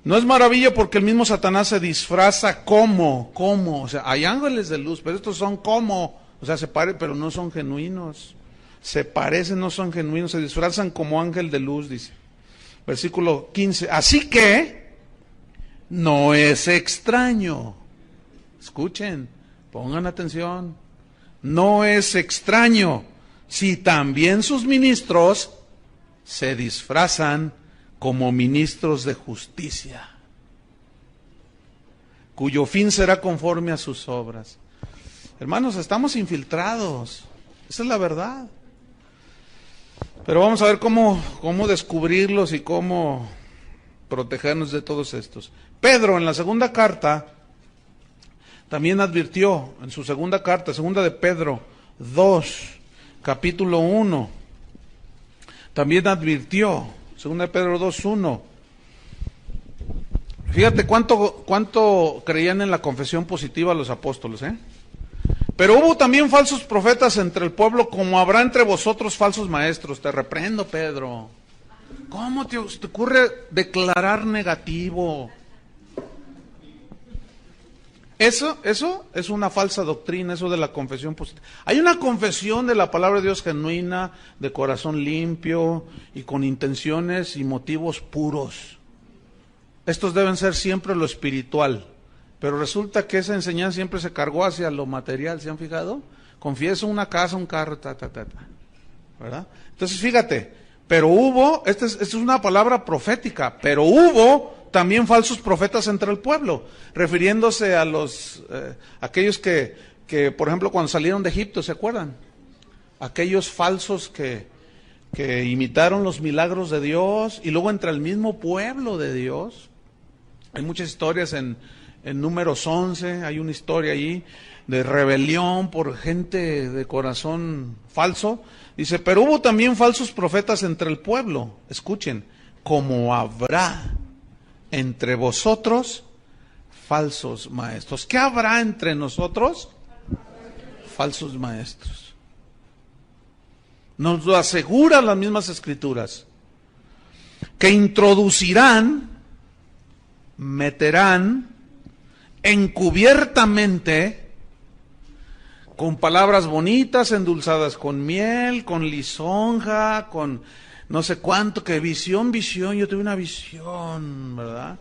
No es maravilla porque el mismo Satanás se disfraza como, o sea, hay ángeles de luz, pero estos son como, o sea, se parecen, pero no son genuinos. Se parecen, no son genuinos, se disfrazan como ángel de luz, dice. Versículo 15. Así que no es extraño. Escuchen, pongan atención. No es extraño si también sus ministros se disfrazan como ministros de justicia, cuyo fin será conforme a sus obras. Hermanos, estamos infiltrados, esa es la verdad. Pero vamos a ver cómo descubrirlos y cómo protegernos de todos estos. Pedro, en la segunda carta, también advirtió, en su segunda carta, segunda de Pedro 2, capítulo 1, también advirtió, segunda de Pedro 2, 1. Fíjate cuánto creían en la confesión positiva los apóstoles, ¿eh? Pero hubo también falsos profetas entre el pueblo, como habrá entre vosotros falsos maestros. Te reprendo, Pedro. ¿Cómo te ocurre declarar negativo? Eso es una falsa doctrina, eso de la confesión positiva. Hay una confesión de la palabra de Dios genuina, de corazón limpio y con intenciones y motivos puros. Estos deben ser siempre lo espiritual. Pero resulta que esa enseñanza siempre se cargó hacia lo material, ¿se han fijado? Confieso una casa, un carro, ¿verdad? Entonces fíjate, pero hubo, esta es una palabra profética, pero hubo también falsos profetas entre el pueblo, refiriéndose a los, aquellos que, por ejemplo, cuando salieron de Egipto, ¿se acuerdan? Aquellos falsos que imitaron los milagros de Dios, y luego entre el mismo pueblo de Dios. Hay muchas historias en Números 11, hay una historia allí de rebelión por gente de corazón falso. Dice, pero hubo también falsos profetas entre el pueblo. Escuchen, como habrá entre vosotros falsos maestros. ¿Qué habrá entre nosotros? Falsos maestros. Nos lo aseguran las mismas escrituras. Que introducirán, meterán, encubiertamente, con palabras bonitas, endulzadas con miel, con lisonja, con no sé cuánto, que visión, yo tuve una visión, ¿verdad?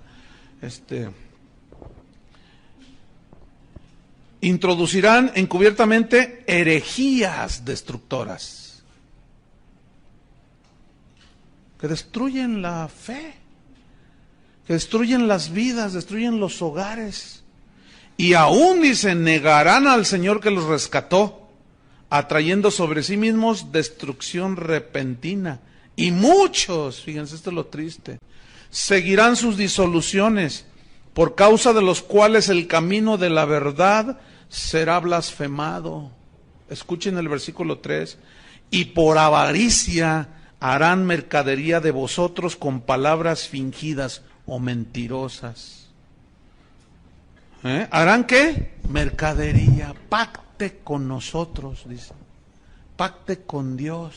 Introducirán encubiertamente herejías destructoras, que destruyen la fe, que destruyen las vidas, destruyen los hogares. Y aún, dice, negarán al Señor que los rescató, atrayendo sobre sí mismos destrucción repentina. Y muchos, fíjense, esto es lo triste, seguirán sus disoluciones, por causa de los cuales el camino de la verdad será blasfemado. Escuchen el versículo 3. Y por avaricia harán mercadería de vosotros con palabras fingidas o mentirosas. ¿Harán qué? Mercadería. Pacte con nosotros, dice. Pacte con Dios.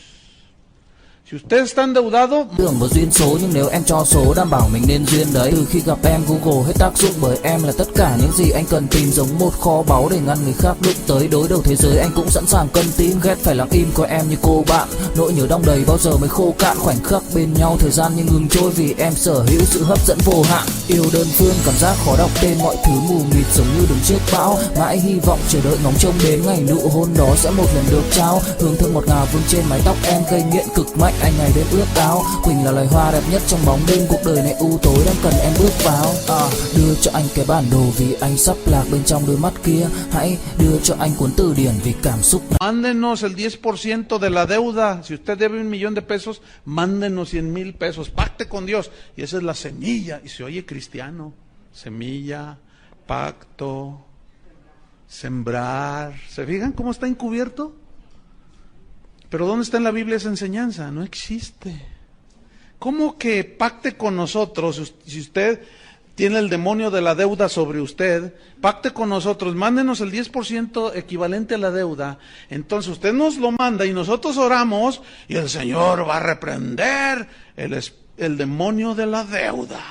Si usted está endeudado, Tưởng một duyên số nhưng nếu em cho số đảm bảo mình nên duyên đấy. Từ khi gặp em Google hết tác dụng bởi em là tất cả những gì anh cần tìm, giống một kho báu để ngăn người khác đụng tới. Đối đầu thế giới anh cũng sẵn sàng cân tím, ghét phải lặng im có em như cô bạn. Nỗi nhớ đong đầy bao giờ mới khô cạn, khoảnh khắc bên nhau thời gian như ngừng trôi vì em sở hữu sự hấp dẫn vô hạn. Yêu đơn phương cảm giác khó đọc tên, mọi thứ mù mịt giống như đứng trước bão. Mãi hy vọng chờ đợi ngóng trông đến ngày nụ hôn đó sẽ một lần được trao. Hương thơm ngọt ngào vương trên mái tóc em gây nghiện cực mạnh, anh ngày đêm ước ao. Quỳnh là loài hoa đẹp nhất trong bóng đêm, cuộc đời này u tối đang cần em bước vào. Đưa cho anh cái bản đồ vì anh sắp lạc bên trong đôi mắt kia. Hãy đưa cho anh cuốn từ điển vì cảm xúc. mándenos el 10% de la deuda. Si usted debe 1,000,000 de pesos, mándenos 100,000 pesos. Pacte con Dios. Y esa es la semilla. Y se oye cristiano. Semilla, pacto, sembrar. ¿Se fijan cómo está encubierto? Pero ¿dónde está en la Biblia esa enseñanza? No existe. ¿Cómo que pacte con nosotros? Si usted tiene el demonio de la deuda sobre usted, pacte con nosotros, mándenos el 10% equivalente a la deuda. Entonces usted nos lo manda y nosotros oramos y el Señor va a reprender el demonio de la deuda.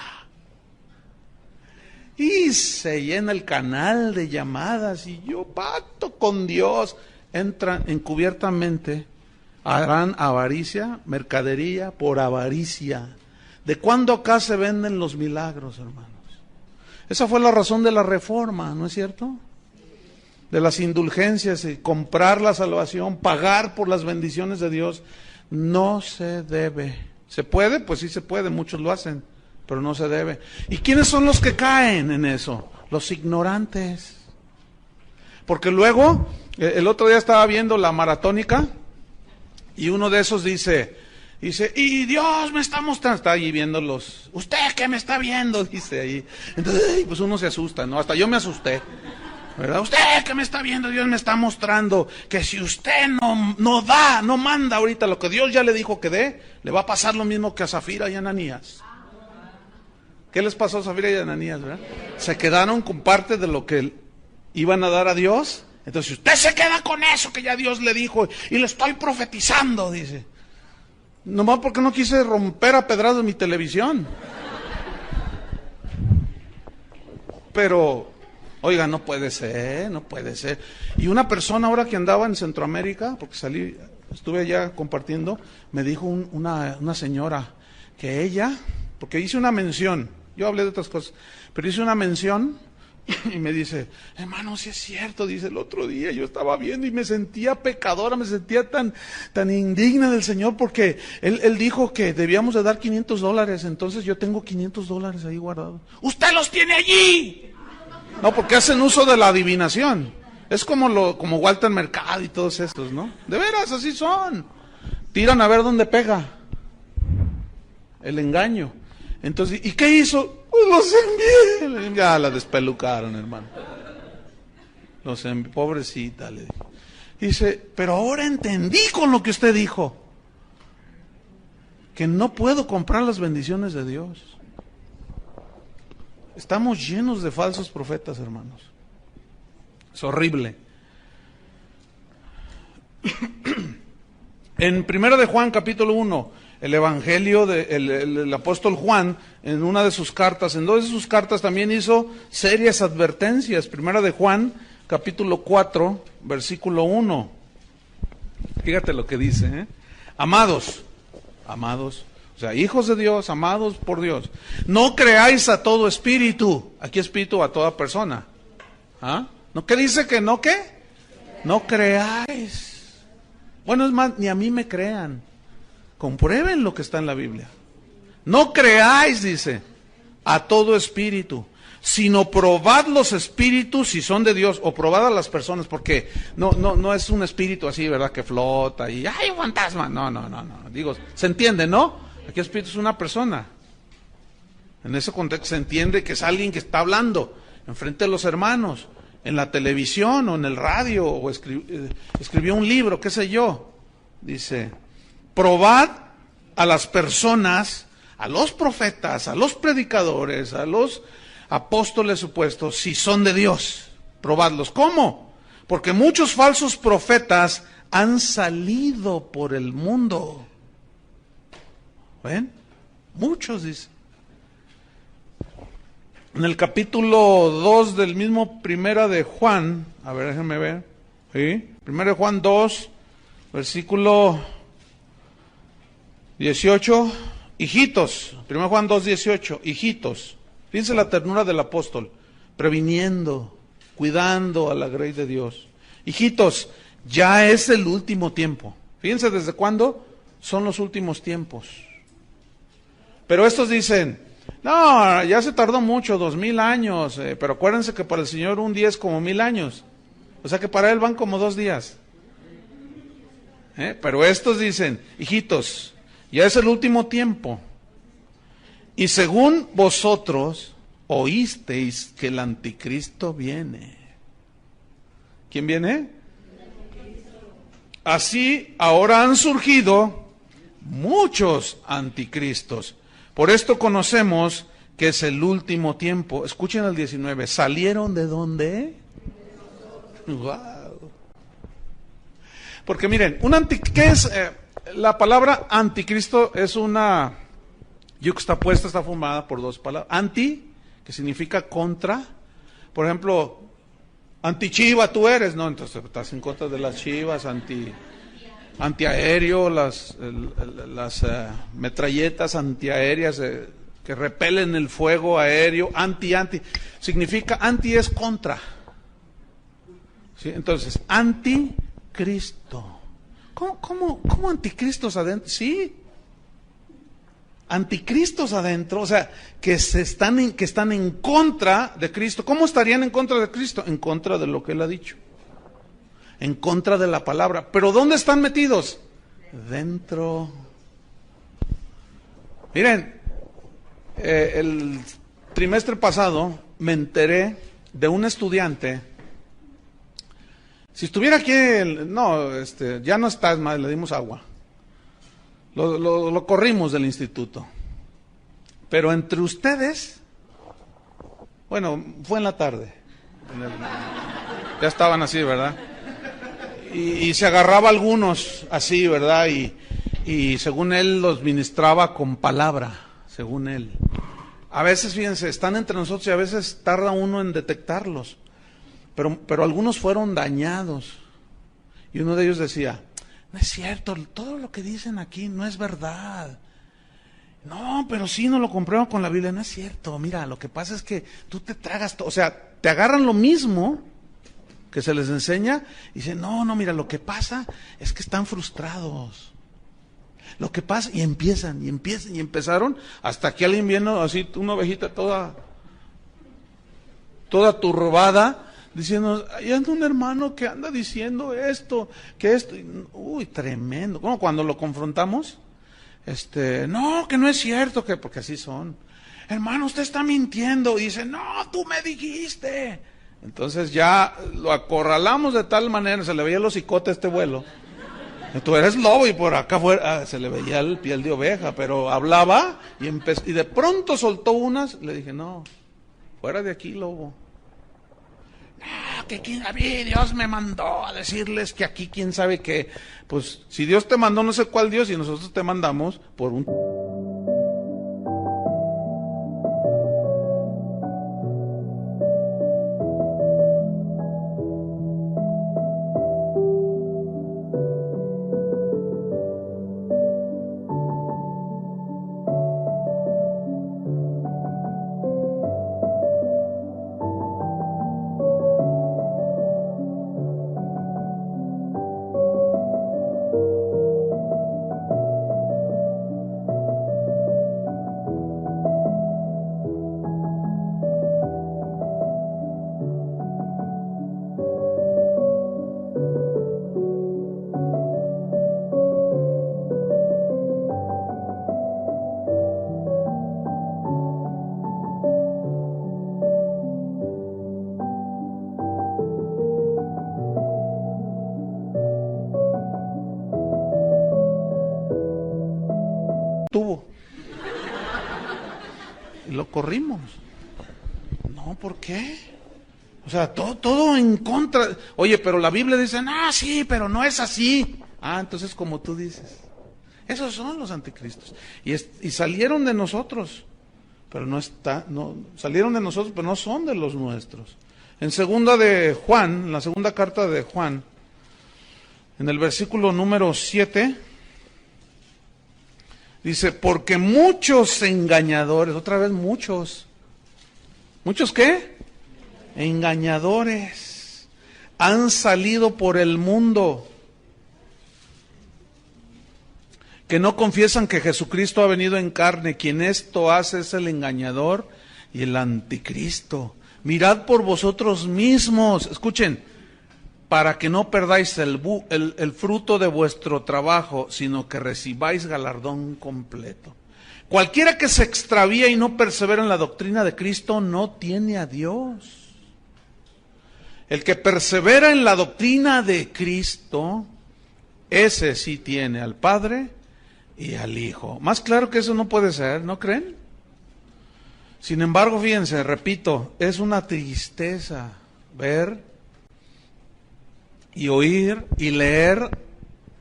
y se llena el canal de llamadas y yo pacto con Dios. Entran encubiertamente, harán avaricia, mercadería por avaricia. ¿De cuándo acá se venden los milagros, hermanos? Esa fue la razón de la reforma, ¿no es cierto? De las indulgencias y comprar la salvación, pagar por las bendiciones de Dios. No se debe. ¿Se puede? Pues sí se puede, muchos lo hacen, pero no se debe. ¿Y quiénes son los que caen en eso? Los ignorantes. Porque luego, el otro día estaba viendo la maratónica y uno de esos dice, y Dios me está mostrando, está allí viendo ¿usted qué me está viendo? Dice ahí. Entonces, pues uno se asusta, ¿no? Hasta yo me asusté, ¿verdad? Usted que me está viendo, Dios me está mostrando que si usted no manda ahorita lo que Dios ya le dijo que dé, le va a pasar lo mismo que a Zafira y Ananías. ¿Qué les pasó a Zafira y Ananías, verdad? Se quedaron con parte de lo que iban a dar a Dios. Entonces usted se queda con eso que ya Dios le dijo y le estoy profetizando, dice. Nomás porque no quise romper a pedradas mi televisión. Pero, oiga, no puede ser. Y una persona ahora que andaba en Centroamérica, porque estuve allá compartiendo, me dijo una señora que ella, porque hice una mención, yo hablé de otras cosas, pero hice una mención y me dice, hermano, si es cierto, dice, el otro día yo estaba viendo y me sentía pecadora, me sentía tan indigna del Señor porque él dijo que debíamos de dar $500, entonces yo tengo $500 ahí guardados. ¡Usted los tiene allí! No, porque hacen uso de la adivinación. Es como Walter Mercado y todos estos, ¿no? De veras, así son. Tiran a ver dónde pega el engaño. Entonces, ¿y qué hizo? Pues los envié. Ya la despelucaron, hermano. Pobrecita, le dijo. Dice, pero ahora entendí con lo que usted dijo, que no puedo comprar las bendiciones de Dios. Estamos llenos de falsos profetas, hermanos. Es horrible. En 1 de Juan, capítulo 1, el evangelio del apóstol Juan, en una de sus cartas, en dos de sus cartas también hizo serias advertencias. 1 de Juan, capítulo 4, versículo 1. Fíjate lo que dice, ¿eh? Amados, o sea, hijos de Dios, amados por Dios, no creáis a todo espíritu. Aquí espíritu a toda persona. ¿Ah? ¿No qué dice que no qué? No creáis. Bueno, es más, ni a mí me crean. Comprueben lo que está en la Biblia. No creáis, dice, a todo espíritu, sino probad los espíritus si son de Dios, o probad a las personas, porque no es un espíritu así, ¿verdad? Que flota y ¡ay, un fantasma! No. Digo, se entiende, ¿no? Aquí espíritu es una persona. En ese contexto se entiende que es alguien que está hablando enfrente de los hermanos, en la televisión o en el radio, o escribió un libro, qué sé yo. Dice, probad a las personas, a los profetas, a los predicadores, a los apóstoles supuestos, si son de Dios. Probadlos. ¿Cómo? Porque muchos falsos profetas han salido por el mundo. ¿Ven? Muchos, dice. En el capítulo 2 del mismo Primera de Juan, a ver, déjenme ver. ¿Sí? Primera de Juan 2, versículo 18. Hijitos, 1 Juan 2, 18. Hijitos. Fíjense la ternura del apóstol. Previniendo, cuidando a la grey de Dios. Hijitos, ya es el último tiempo. Fíjense desde cuándo son los últimos tiempos. Pero estos dicen, no, ya se tardó mucho, 2000 años, pero acuérdense que para el Señor un día es como 1000 años. O sea que para Él van como 2 días. Pero estos dicen, hijitos, ya es el último tiempo. Y según vosotros oísteis que el anticristo viene. ¿Quién viene? Así ahora han surgido muchos anticristos. Por esto conocemos que es el último tiempo. Escuchen el 19. ¿Salieron de dónde? Wow. Porque miren, ¿qué es? La palabra anticristo es una yuxtapuesta, está formada por dos palabras. Anti, que significa contra. Por ejemplo, anti-chiva tú eres, no, entonces estás en contra de las chivas, antiaéreo, las metralletas antiaéreas que repelen el fuego aéreo, anti, significa anti es contra. ¿Sí? Entonces, anticristo. ¿Cómo anticristos adentro? Sí, anticristos adentro, o sea, que están en contra de Cristo. ¿Cómo estarían en contra de Cristo? En contra de lo que Él ha dicho, en contra de la palabra. ¿Pero dónde están metidos? Dentro. Miren, el trimestre pasado me enteré de un estudiante. Si estuviera aquí, ya no está, más, le dimos agua. Lo corrimos del instituto. Pero entre ustedes, bueno, fue en la tarde. Ya estaban así, ¿verdad? Y se agarraba a algunos así, ¿verdad? Y según él los ministraba con palabra, según él. A veces, fíjense, están entre nosotros y a veces tarda uno en detectarlos. Pero algunos fueron dañados. Y uno de ellos decía, no es cierto, todo lo que dicen aquí no es verdad. No, pero sí no lo compruebo con la Biblia, no es cierto. Mira, lo que pasa es que tú te tragas todo, o sea, te agarran lo mismo que se les enseña y dicen, no, mira, lo que pasa es que están frustrados. Lo que pasa, y empezaron, hasta que alguien viene así, una ovejita toda turbada, diciendo, hay un hermano que anda diciendo esto, que esto, uy, tremendo. Como cuando lo confrontamos, no, que no es cierto, porque así son. Hermano, usted está mintiendo. Y dice, no, tú me dijiste. Entonces ya lo acorralamos de tal manera, se le veía el hocicote a este vuelo. Tú eres lobo y por acá afuera se le veía el piel de oveja, pero hablaba y de pronto soltó unas. Le dije, no, fuera de aquí, lobo. No, que a mí Dios me mandó a decirles que aquí quién sabe qué. Pues si Dios te mandó no sé cuál Dios y nosotros te mandamos por un... Y lo corrimos. No, ¿por qué? O sea, todo en contra. Oye, pero la Biblia dice, no, sí, pero no es así. Ah, entonces como tú dices. Esos son los anticristos. Y salieron de nosotros, pero salieron de nosotros, pero no son de los nuestros. En la segunda carta de Juan, en el versículo número 7, dice, porque muchos engañadores, otra vez muchos. ¿Muchos qué? Engañadores han salido por el mundo, que no confiesan que Jesucristo ha venido en carne. Quien esto hace es el engañador y el anticristo. Mirad por vosotros mismos, escuchen, para que no perdáis el fruto de vuestro trabajo, sino que recibáis galardón completo. Cualquiera que se extravía y no persevera en la doctrina de Cristo no tiene a Dios. El que persevera en la doctrina de Cristo, ese sí tiene al Padre y al Hijo. Más claro que eso no puede ser, ¿no creen? Sin embargo, fíjense, repito, es una tristeza ver y oír y leer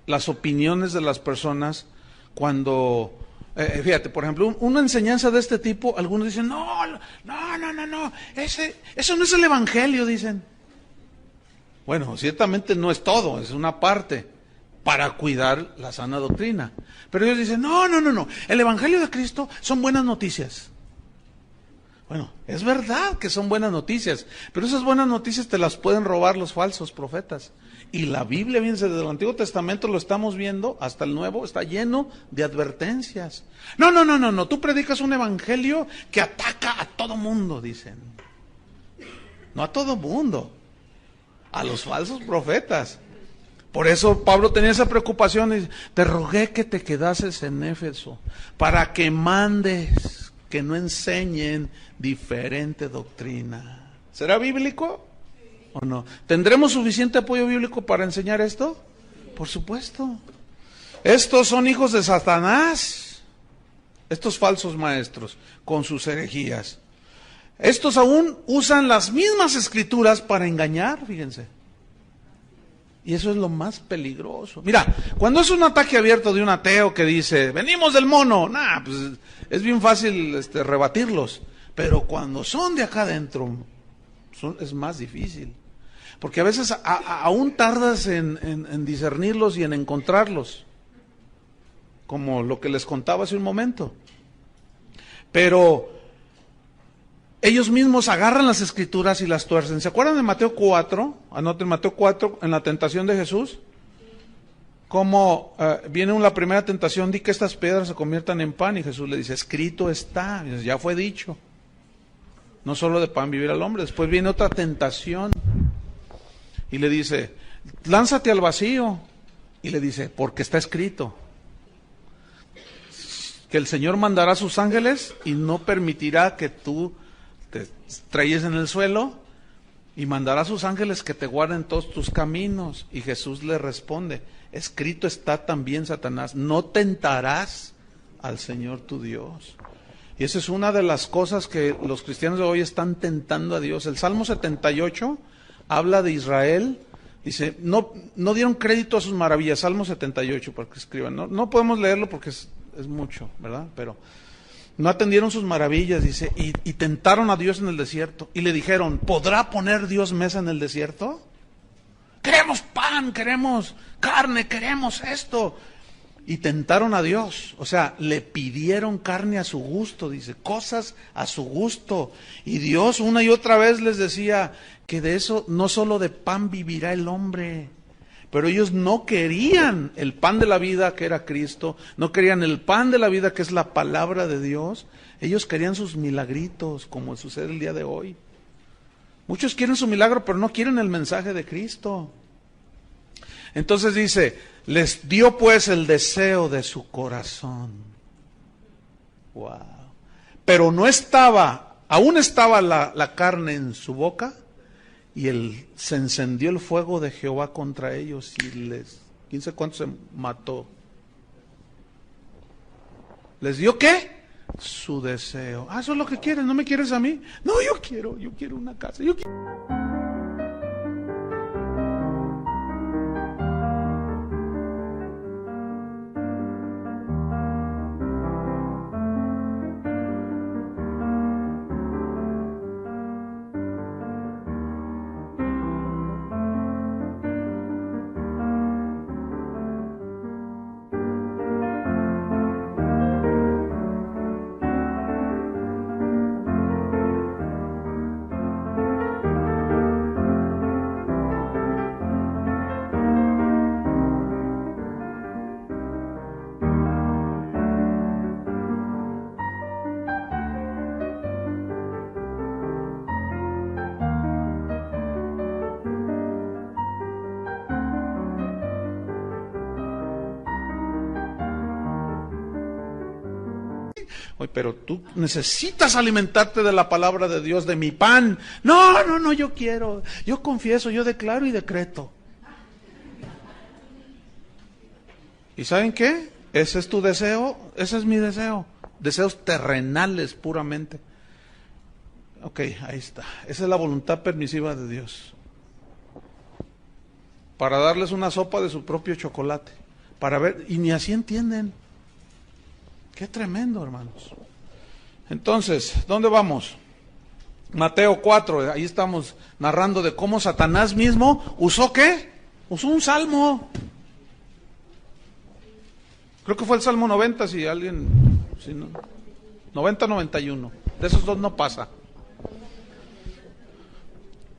las opiniones de las personas cuando Fíjate, por ejemplo, una enseñanza de este tipo, algunos dicen, no, eso no es el evangelio, dicen. Bueno, ciertamente no es todo, es una parte para cuidar la sana doctrina. Pero ellos dicen, no, el evangelio de Cristo son buenas noticias. Bueno, es verdad que son buenas noticias, pero esas buenas noticias te las pueden robar los falsos profetas. Y la Biblia, fíjense, desde el Antiguo Testamento lo estamos viendo, hasta el Nuevo, está lleno de advertencias. No, tú predicas un evangelio que ataca a todo mundo, dicen. No a todo mundo, a los falsos profetas. Por eso Pablo tenía esa preocupación y dice, te rogué que te quedases en Éfeso, para que mandes que no enseñen diferente doctrina. ¿Será bíblico o no? ¿Tendremos suficiente apoyo bíblico para enseñar esto? Por supuesto. Estos son hijos de Satanás, estos falsos maestros, con sus herejías. Estos aún usan las mismas escrituras para engañar, fíjense. Y eso es lo más peligroso. Mira, cuando es un ataque abierto de un ateo que dice, venimos del mono, pues es bien fácil rebatirlos. Pero cuando son de acá adentro, es más difícil. Porque a veces aún tardas en discernirlos y en encontrarlos. Como lo que les contaba hace un momento. Pero ellos mismos agarran las escrituras y las tuercen. ¿Se acuerdan de Mateo 4? Anoten Mateo 4, en la tentación de Jesús. Como viene la primera tentación, di que estas piedras se conviertan en pan. Y Jesús le dice, escrito está, ya fue dicho. No solo de pan vivir al hombre. Después viene otra tentación. Y le dice, lánzate al vacío. Y le dice, porque está escrito. Que el Señor mandará a sus ángeles y no permitirá que tú te estrelles en el suelo, y mandará a sus ángeles que te guarden todos tus caminos. Y Jesús le responde, escrito está también, Satanás, no tentarás al Señor tu Dios. Y esa es una de las cosas que los cristianos de hoy están tentando a Dios. El Salmo 78 habla de Israel, dice, no dieron crédito a sus maravillas. Salmo 78, para que escriban. No podemos leerlo porque es mucho, ¿verdad? Pero no atendieron sus maravillas, dice, y tentaron a Dios en el desierto. Y le dijeron, ¿podrá poner Dios mesa en el desierto? Queremos pan, queremos carne, queremos esto. Y tentaron a Dios, o sea, le pidieron carne a su gusto, dice, cosas a su gusto. Y Dios una y otra vez les decía que de eso, no solo de pan vivirá el hombre. Pero ellos no querían el pan de la vida, que era Cristo, no querían el pan de la vida, que es la palabra de Dios. Ellos querían sus milagritos, como sucede el día de hoy. Muchos quieren su milagro, pero no quieren el mensaje de Cristo. Entonces dice, les dio pues el deseo de su corazón. Wow. Pero aún estaba la carne en su boca, y se encendió el fuego de Jehová contra ellos, y quién sabe cuántos se mató. ¿Les dio qué? Su deseo. Eso es lo que quieren, ¿no me quieres a mí? No, yo quiero una casa, yo quiero. Oye, pero tú necesitas alimentarte de la palabra de Dios, de mi pan. No, yo quiero, yo confieso, yo declaro y decreto. ¿Y saben qué? Ese es tu deseo, ese es mi deseo. Deseos terrenales puramente. Ok, ahí está. Esa es la voluntad permisiva de Dios. Para darles una sopa de su propio chocolate. Para ver, y ni así entienden. Qué tremendo, hermanos. Entonces, ¿dónde vamos? Mateo 4, ahí estamos narrando de cómo Satanás mismo usó ¿qué? Usó un salmo. Creo que fue el Salmo 90, si alguien... Si no, 90-91. De esos dos no pasa.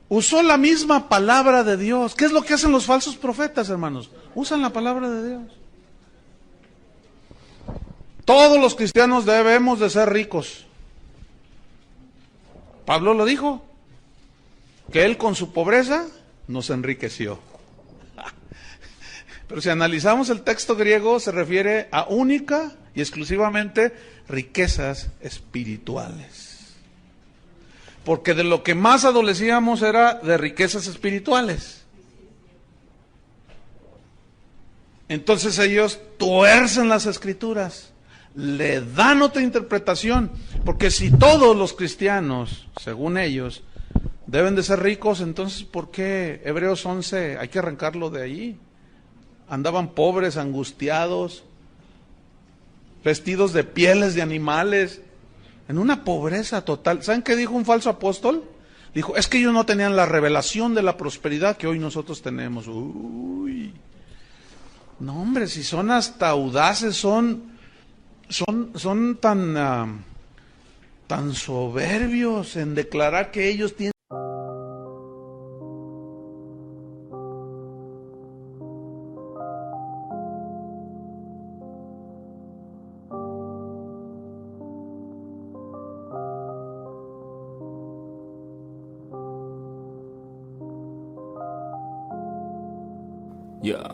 Usó la misma palabra de Dios. ¿Qué es lo que hacen los falsos profetas, hermanos? Usan la palabra de Dios. Todos los cristianos debemos de ser ricos. Pablo lo dijo, que él con su pobreza nos enriqueció. Pero si analizamos el texto griego, se refiere a única y exclusivamente riquezas espirituales. Porque de lo que más adolecíamos era de riquezas espirituales. Entonces ellos tuercen las escrituras, le dan otra interpretación, porque si todos los cristianos, según ellos, deben de ser ricos, entonces ¿por qué Hebreos 11 hay que arrancarlo de ahí? Andaban pobres, angustiados, vestidos de pieles de animales, en una pobreza total. ¿Saben qué dijo un falso apóstol? Dijo, es que ellos no tenían la revelación de la prosperidad que hoy nosotros tenemos. Uy, no hombre, si son hasta audaces, son tan soberbios en declarar que ellos tienen. Yeah.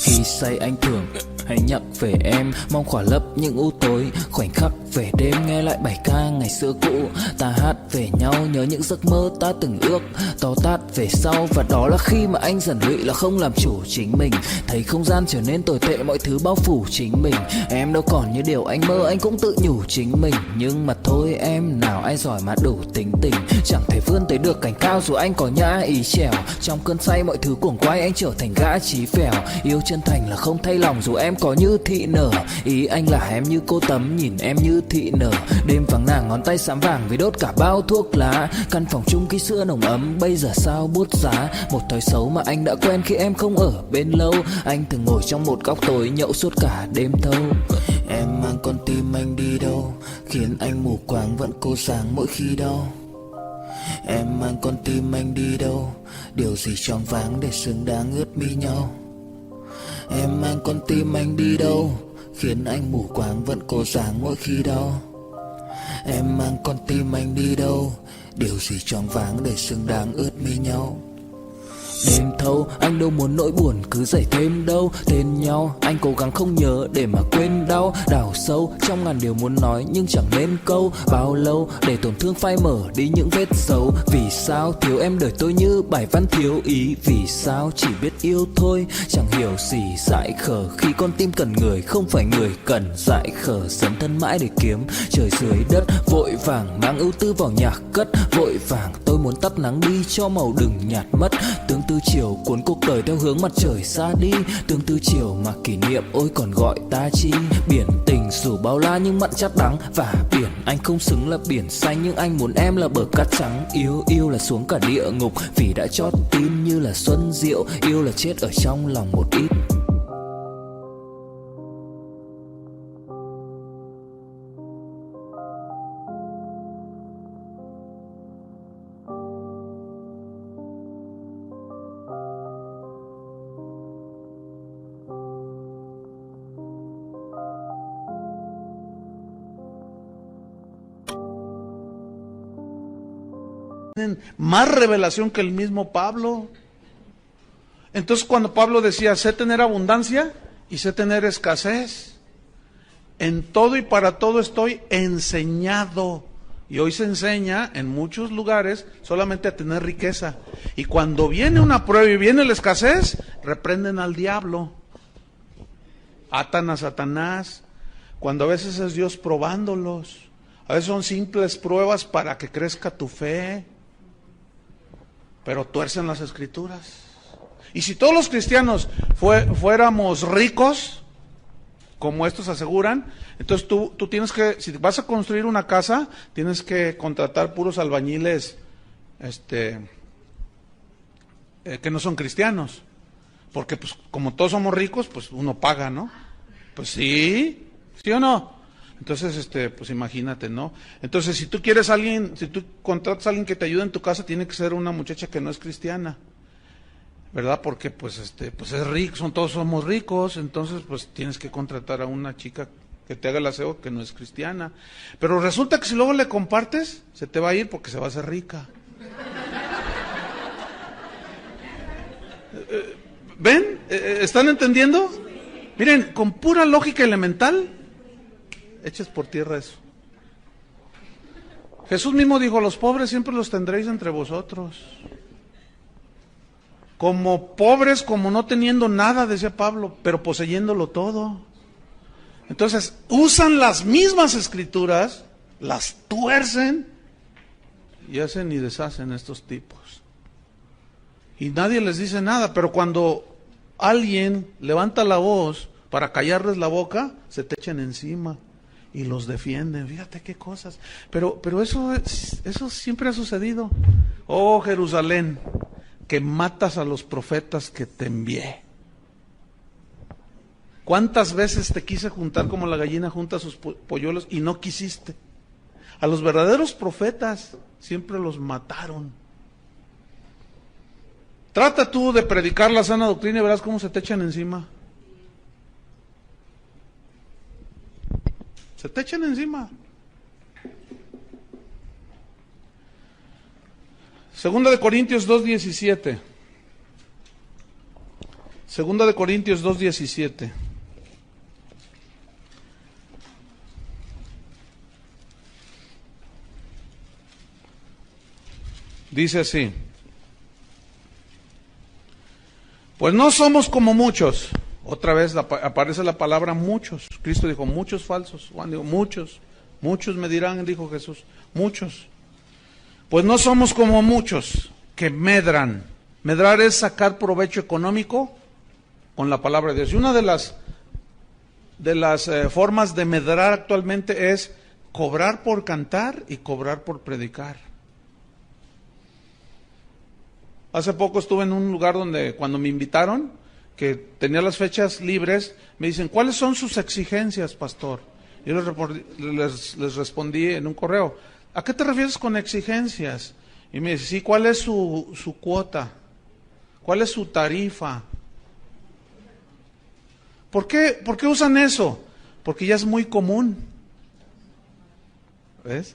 Khi say anh thường hay nhắc về em, mong khỏa lấp những u tối, khoảnh khắc về đêm nghe lại bài ca ngày xưa cũ. Ta hát về nhau nhớ những giấc mơ ta từng ước, to tát về sau. Và đó là khi mà anh dần lụy là không làm chủ chính mình, thấy không gian trở nên tồi tệ, mọi thứ bao phủ chính mình. Em đâu còn như điều anh mơ, anh cũng tự nhủ chính mình. Nhưng mà thôi em, nào ai giỏi mà đủ tính tình, chẳng thể vươn tới được cành cao dù anh có nhã ý trèo. Trong cơn say mọi thứ cuồng quay, anh trở thành gã chí phèo. Yêu chân thành là không thay lòng dù em có như thị nở. Ý anh là em như cô tấm, nhìn em như thị nở. Đêm vắng nàng ngón tay xám vàng vì đốt cả bao thuốc lá. Căn phòng chung ký xưa nồng ấm, bây giờ sao bút giá. Một thói xấu mà anh đã quen khi em không ở bên lâu. Anh thường ngồi trong một góc tối nhậu suốt cả đêm thâu. Em mang con tim anh đi đâu, khiến anh mù quáng vẫn cô sáng mỗi khi đau. Em mang con tim anh đi đâu, điều gì choáng váng để xứng đáng ướt mi nhau. Em mang con tim anh đi đâu, khiến anh mù quáng vẫn cô sáng mỗi khi đau. Em mang con tim anh đi đâu, điều gì choáng váng để xứng đáng ướt mi nhau. Đêm thâu anh đâu muốn nỗi buồn cứ dậy thêm đâu. Tên nhau anh cố gắng không nhớ để mà quên đau. Đào sâu trong ngàn điều muốn nói nhưng chẳng nên câu. Bao lâu để tổn thương phai mở đi những vết dấu. Vì sao thiếu em đời tôi như bài văn thiếu ý. Vì sao chỉ biết yêu thôi chẳng hiểu gì dại khờ. Khi con tim cần người không phải người cần dại khờ. Dấn thân mãi để kiếm trời dưới đất. Vội vàng mang ưu tư vào nhạc cất. Vội vàng tôi muốn tắt nắng đi cho màu đừng nhạt mất. Tương tư chiều cuốn cuộc đời theo hướng mặt trời xa đi. Tương tư chiều mà kỷ niệm ôi còn gọi ta chi. Biển tình dù bao la nhưng mặn chát đắng. Và biển anh không xứng là biển xanh, nhưng anh muốn em là bờ cát trắng. Yêu là xuống cả địa ngục vì đã chót tim như là xuân diệu. Yêu là chết ở trong lòng một ít. Tienen más revelación que el mismo Pablo. Entonces cuando Pablo decía, sé tener abundancia y sé tener escasez, en todo y para todo estoy enseñado. Y hoy se enseña en muchos lugares solamente a tener riqueza. Y cuando viene una prueba y viene la escasez, reprenden al diablo, atan a Satanás, cuando a veces es Dios probándolos. A veces son simples pruebas para que crezca tu fe. Pero tuercen las escrituras. Y si todos los cristianos fuéramos ricos, como estos aseguran, entonces tú tienes que, si vas a construir una casa, tienes que contratar puros albañiles que no son cristianos. Porque pues como todos somos ricos, pues uno paga, ¿no? Pues sí, ¿sí o no? Entonces, pues imagínate, ¿no? Entonces, si tú contratas a alguien que te ayude en tu casa, tiene que ser una muchacha que no es cristiana, ¿verdad? Porque, pues es rico, todos somos ricos, entonces, pues tienes que contratar a una chica que te haga el aseo que no es cristiana. Pero resulta que si luego le compartes, se te va a ir porque se va a hacer rica. ¿Ven? ¿Están entendiendo? Miren, con pura lógica elemental, eches por tierra eso. Jesús mismo dijo, los pobres siempre los tendréis entre vosotros. Como pobres, como no teniendo nada, decía Pablo, pero poseyéndolo todo. Entonces, usan las mismas escrituras, las tuercen y hacen y deshacen estos tipos. Y nadie les dice nada, pero cuando alguien levanta la voz para callarles la boca, se te echan encima y los defienden. Fíjate qué cosas. Pero eso siempre ha sucedido. Oh Jerusalén, que matas a los profetas que te envié. ¿Cuántas veces te quise juntar como la gallina junta sus polluelos y no quisiste? A los verdaderos profetas siempre los mataron. Trata tú de predicar la sana doctrina y verás cómo se te echan encima. Se te echan encima. Segunda de Corintios 2:17. Segunda de Corintios 2:17. Dice así: pues no somos como muchos. Otra vez aparece la palabra muchos. Cristo dijo muchos falsos. Juan dijo muchos. Muchos me dirán, dijo Jesús. Muchos. Pues no somos como muchos que medran. Medrar es sacar provecho económico con la palabra de Dios. Y una de las formas de medrar actualmente es cobrar por cantar y cobrar por predicar. Hace poco estuve en un lugar donde cuando me invitaron, que tenía las fechas libres, me dicen, ¿cuáles son sus exigencias, pastor? Yo les respondí en un correo, ¿a qué te refieres con exigencias? Y me dice, sí, ¿cuál es su cuota? ¿Cuál es su tarifa? ¿Por qué usan eso? Porque ya es muy común. ¿Ves?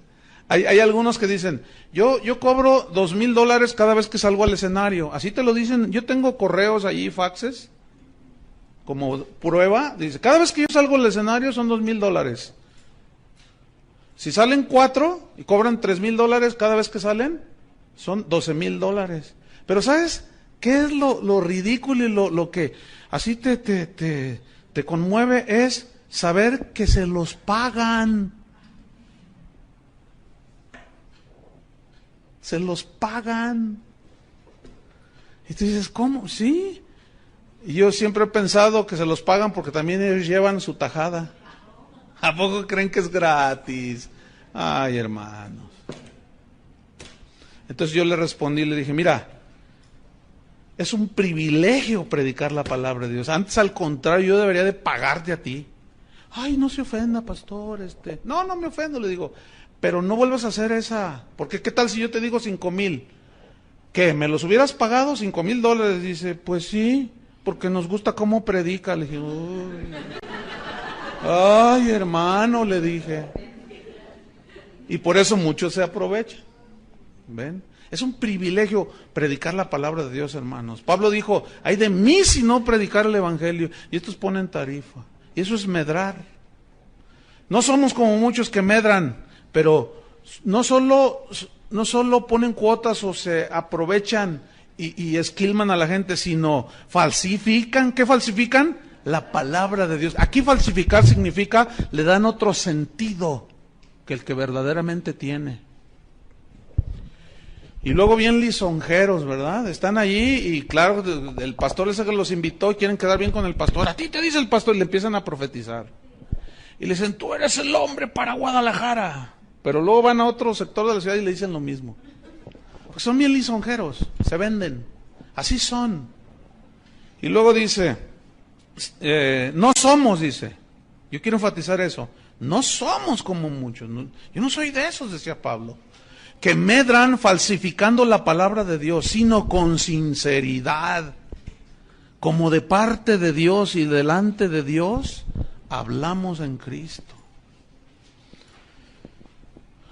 Hay algunos que dicen, yo cobro $2,000 cada vez que salgo al escenario. Así te lo dicen, yo tengo correos allí, faxes, como prueba. Dice, cada vez que yo salgo al escenario son $2,000. Si salen 4 y cobran $3,000 cada vez que salen, son $12,000. Pero ¿sabes qué es lo ridículo y lo que así te conmueve? Es saber que se los pagan. Se los pagan. Y tú dices, ¿cómo? Sí. Y yo siempre he pensado que se los pagan porque también ellos llevan su tajada. ¿A poco creen que es gratis? Ay, hermanos. Entonces yo le respondí, le dije, mira, es un privilegio predicar la palabra de Dios. Antes, al contrario, yo debería de pagarte a ti. Ay, no se ofenda, pastor. No me ofendo, le digo. Pero no vuelvas a hacer esa, porque ¿qué tal si yo te digo 5,000? ¿Qué? ¿Me los hubieras pagado $5,000? Dice, pues sí, porque nos gusta cómo predica. Le dije, uy. Ay, hermano, le dije. Y por eso muchos se aprovechan. ¿Ven? Es un privilegio predicar la palabra de Dios, hermanos. Pablo dijo, ay de mí si no predicar el evangelio. Y estos ponen tarifa. Y eso es medrar. No somos como muchos que medran. Pero no solo ponen cuotas o se aprovechan y esquilman a la gente, sino falsifican. ¿Qué falsifican? La palabra de Dios. Aquí falsificar significa, le dan otro sentido que el que verdaderamente tiene. Y luego bien lisonjeros, ¿verdad? Están allí y claro, el pastor ese que los invitó, quieren quedar bien con el pastor. A ti te dice el pastor, y le empiezan a profetizar. Y le dicen, tú eres el hombre para Guadalajara. Pero luego van a otro sector de la ciudad y le dicen lo mismo. Porque son bien lisonjeros, se venden. Así son. Y luego dice, no somos, dice. Yo quiero enfatizar eso. No somos como muchos. Yo no soy de esos, decía Pablo, que medran falsificando la palabra de Dios, sino con sinceridad, como de parte de Dios y delante de Dios, hablamos en Cristo.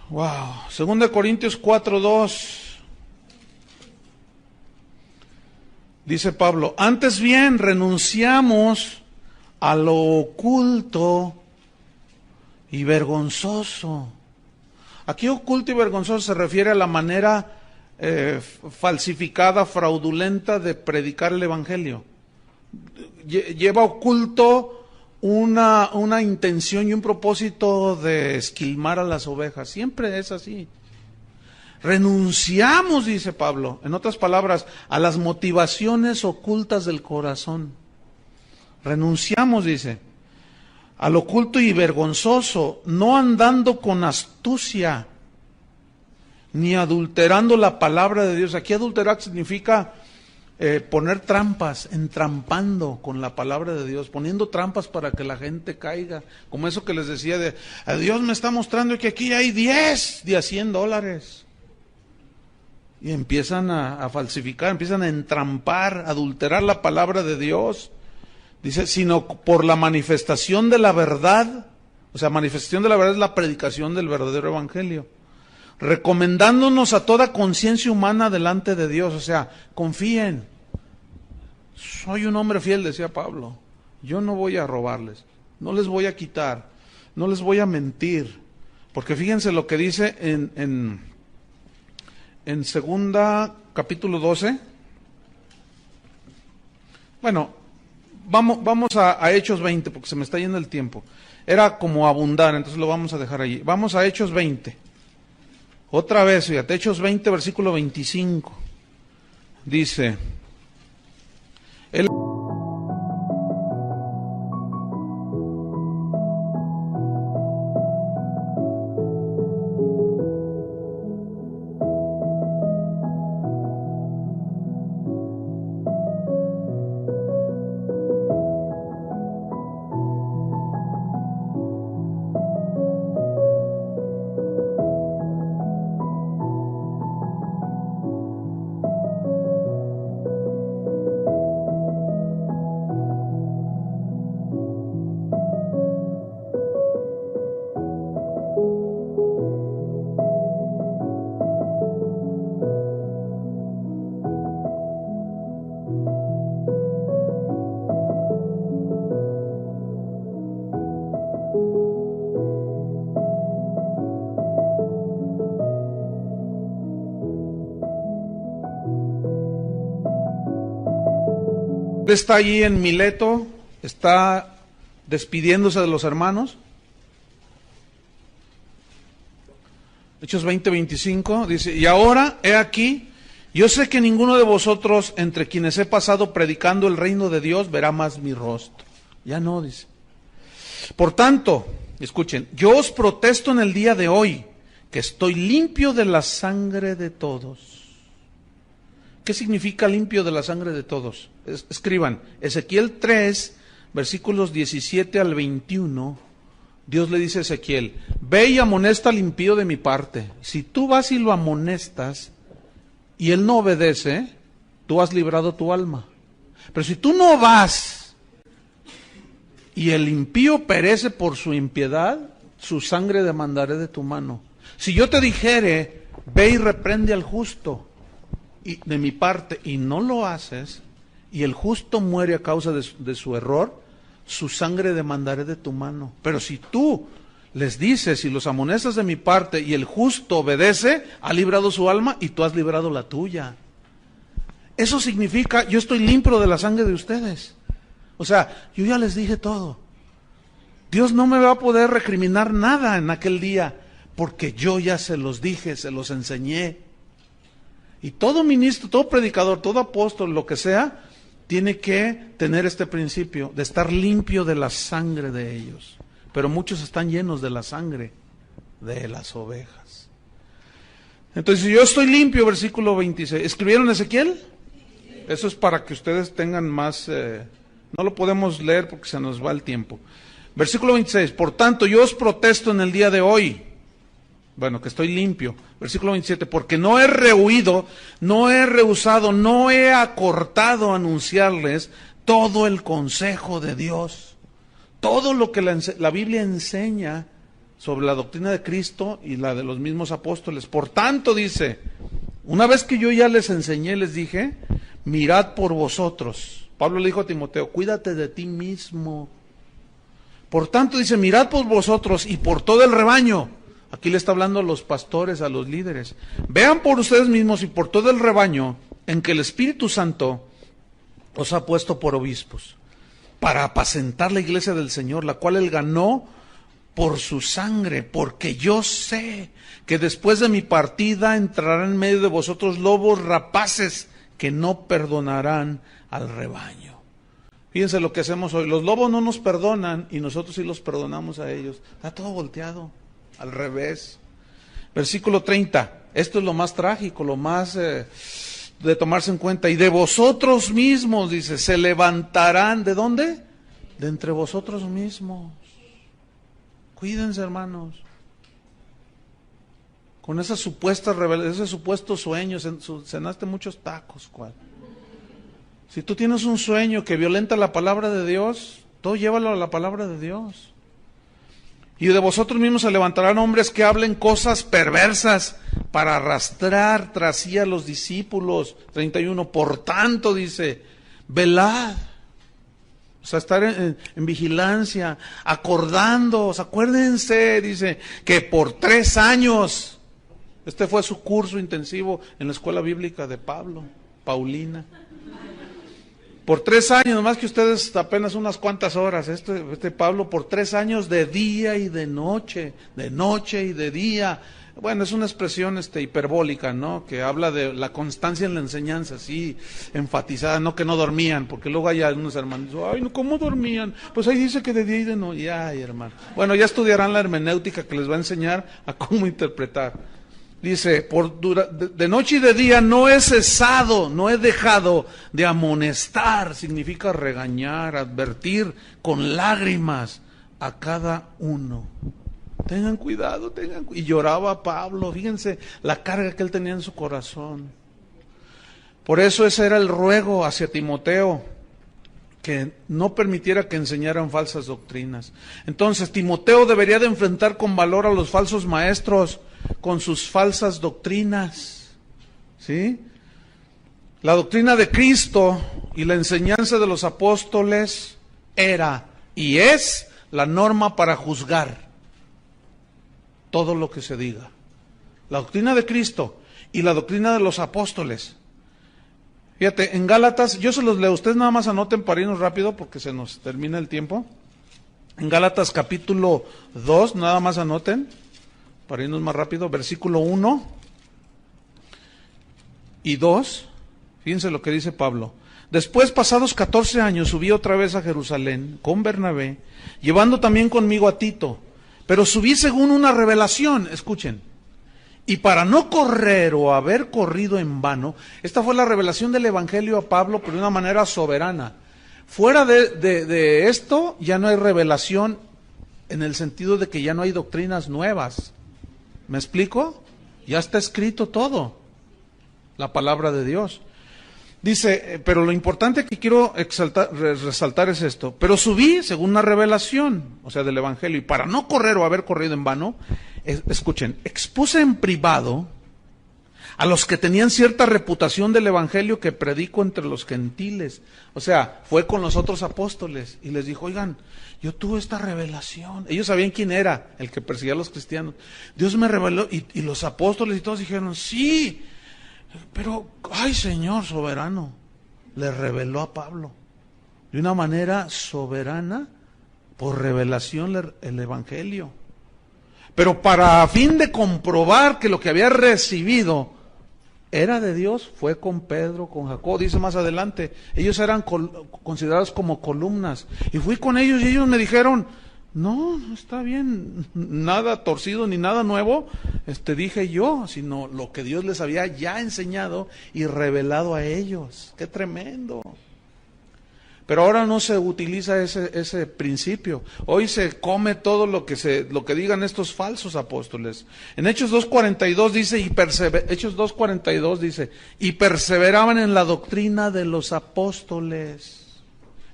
Wow. 2 Corintios 4:2. Dice Pablo, antes bien renunciamos a lo oculto y vergonzoso. Aquí oculto y vergonzoso se refiere a la manera falsificada, fraudulenta de predicar el Evangelio. Lleva oculto una intención y un propósito de esquilmar a las ovejas. Siempre es así. Renunciamos, dice Pablo, en otras palabras, a las motivaciones ocultas del corazón. Renunciamos, dice, al oculto y vergonzoso, no andando con astucia, ni adulterando la palabra de Dios. Aquí adulterar significa poner trampas, entrampando con la palabra de Dios, poniendo trampas para que la gente caiga. Como eso que les decía de, Dios me está mostrando que aquí hay 10 de a $100. Y empiezan a falsificar, empiezan a entrampar, a adulterar la palabra de Dios. Dice, sino por la manifestación de la verdad. O sea, manifestación de la verdad es la predicación del verdadero evangelio. Recomendándonos a toda conciencia humana delante de Dios. O sea, confíen. Soy un hombre fiel, decía Pablo. Yo no voy a robarles, no les voy a quitar, no les voy a mentir. Porque fíjense lo que dice en 2 capítulo 12. Bueno, vamos a Hechos 20, porque se me está yendo el tiempo. Era como abundar, entonces lo vamos a dejar allí. Vamos a Hechos 20. Otra vez, fíjate, Hechos 20, versículo 25. Dice, él está allí en Mileto, está despidiéndose de los hermanos. Hechos 20, 25, dice, y ahora, he aquí, yo sé que ninguno de vosotros, entre quienes he pasado predicando el reino de Dios, verá más mi rostro. Ya no, dice. Por tanto, escuchen, yo os protesto en el día de hoy, que estoy limpio de la sangre de todos. ¿Qué significa limpio de la sangre de todos? Escriban, Ezequiel 3, versículos 17 al 21, Dios le dice a Ezequiel, ve y amonesta al impío de mi parte. Si tú vas y lo amonestas y él no obedece, tú has librado tu alma. Pero si tú no vas y el impío perece por su impiedad, su sangre demandaré de tu mano. Si yo te dijere, ve y reprende al justo, y de mi parte, y no lo haces, y el justo muere a causa de su error, su sangre demandaré de tu mano. Pero si tú les dices y los amonestas de mi parte, y el justo obedece, ha librado su alma, y tú has librado la tuya. Eso significa, yo estoy limpio de la sangre de ustedes. O sea, yo ya les dije todo. Dios no me va a poder recriminar nada en aquel día, porque yo ya se los dije, se los enseñé. Y todo ministro, todo predicador, todo apóstol, lo que sea, tiene que tener este principio de estar limpio de la sangre de ellos. Pero muchos están llenos de la sangre de las ovejas. Entonces, si yo estoy limpio, versículo 26. ¿Escribieron Ezequiel? Eso es para que ustedes tengan más... no lo podemos leer porque se nos va el tiempo. Versículo 26. Por tanto, yo os protesto en el día de hoy. Bueno, que estoy limpio. Versículo 27. Porque no he rehuido, no he rehusado, no he acortado anunciarles todo el consejo de Dios. Todo lo que la Biblia enseña sobre la doctrina de Cristo y la de los mismos apóstoles. Por tanto, dice, una vez que yo ya les enseñé, les dije, mirad por vosotros. Pablo le dijo a Timoteo, cuídate de ti mismo. Por tanto, dice, mirad por vosotros y por todo el rebaño. Aquí le está hablando a los pastores, a los líderes. Vean por ustedes mismos y por todo el rebaño en que el Espíritu Santo os ha puesto por obispos, para apacentar la iglesia del Señor, la cual Él ganó por su sangre, porque yo sé que después de mi partida entrarán en medio de vosotros lobos rapaces que no perdonarán al rebaño. Fíjense lo que hacemos hoy. Los lobos no nos perdonan y nosotros sí los perdonamos a ellos. Está todo volteado, al revés. Versículo 30. Esto es lo más trágico, lo más de tomarse en cuenta. Y de vosotros mismos, dice, se levantarán. ¿De dónde? De entre vosotros mismos. Cuídense, hermanos. Con esas supuestas ese supuesto sueño, cenaste muchos tacos, ¿cuál? Si tú tienes un sueño que violenta la palabra de Dios, todo llévalo a la palabra de Dios. Y de vosotros mismos se levantarán hombres que hablen cosas perversas para arrastrar tras sí a los discípulos. 31. Por tanto, dice, velad. O sea, estar en vigilancia, acordándoos, acuérdense, dice, que por 3 años, este fue su curso intensivo en la escuela bíblica de Pablo, Paulina. Por 3 años, nomás que ustedes apenas unas cuantas horas, este Pablo por 3 años de día y de noche y de día. Bueno, es una expresión hiperbólica, ¿no? Que habla de la constancia en la enseñanza, así, enfatizada, no que no dormían, porque luego hay algunos hermanos, ay, no, ¿cómo dormían? Pues ahí dice que de día y de noche, ay, hermano. Bueno, ya estudiarán la hermenéutica que les va a enseñar a cómo interpretar. Dice, de noche y de día no he cesado, no he dejado de amonestar, significa regañar, advertir con lágrimas a cada uno. Tengan cuidado, y lloraba Pablo, fíjense la carga que él tenía en su corazón. Por eso ese era el ruego hacia Timoteo, que no permitiera que enseñaran falsas doctrinas. Entonces Timoteo debería de enfrentar con valor a los falsos maestros, con sus falsas doctrinas, ¿sí? La doctrina de Cristo y la enseñanza de los apóstoles era y es la norma para juzgar todo lo que se diga. La doctrina de Cristo y la doctrina de los apóstoles. Fíjate, en Gálatas, yo se los leo, ustedes nada más anoten para irnos rápido porque se nos termina el tiempo. En Gálatas capítulo 2, nada más anoten, para irnos más rápido, versículo 1 y 2, fíjense lo que dice Pablo. Después, pasados 14 años, subí otra vez a Jerusalén con Bernabé, llevando también conmigo a Tito, pero subí según una revelación, escuchen, y para no correr o haber corrido en vano, esta fue la revelación del Evangelio a Pablo, pero de una manera soberana. Fuera de esto, ya no hay revelación en el sentido de que ya no hay doctrinas nuevas. ¿Me explico? Ya está escrito todo, la palabra de Dios. Dice, pero lo importante que quiero resaltar es esto. Pero subí según una revelación, o sea, del Evangelio, y para no correr o haber corrido en vano, escuchen, expuse en privado a los que tenían cierta reputación del Evangelio que predico entre los gentiles. O sea, fue con los otros apóstoles y les dijo, oigan, yo tuve esta revelación. Ellos sabían quién era el que perseguía a los cristianos. Dios me reveló y los apóstoles y todos dijeron, sí, pero, ay, Señor soberano, le reveló a Pablo de una manera soberana, por revelación, el Evangelio. Pero para a fin de comprobar que lo que había recibido era de Dios fue con Pedro, con Jacob, dice más adelante. Ellos eran considerados como columnas. Y fui con ellos y ellos me dijeron, no, no está bien, nada torcido ni nada nuevo, dije yo, sino lo que Dios les había ya enseñado y revelado a ellos. ¡Qué tremendo! Pero ahora no se utiliza ese principio. Hoy se come todo lo que digan estos falsos apóstoles. En Hechos 2:42 dice, Hechos 2:42 dice, y perseveraban en la doctrina de los apóstoles.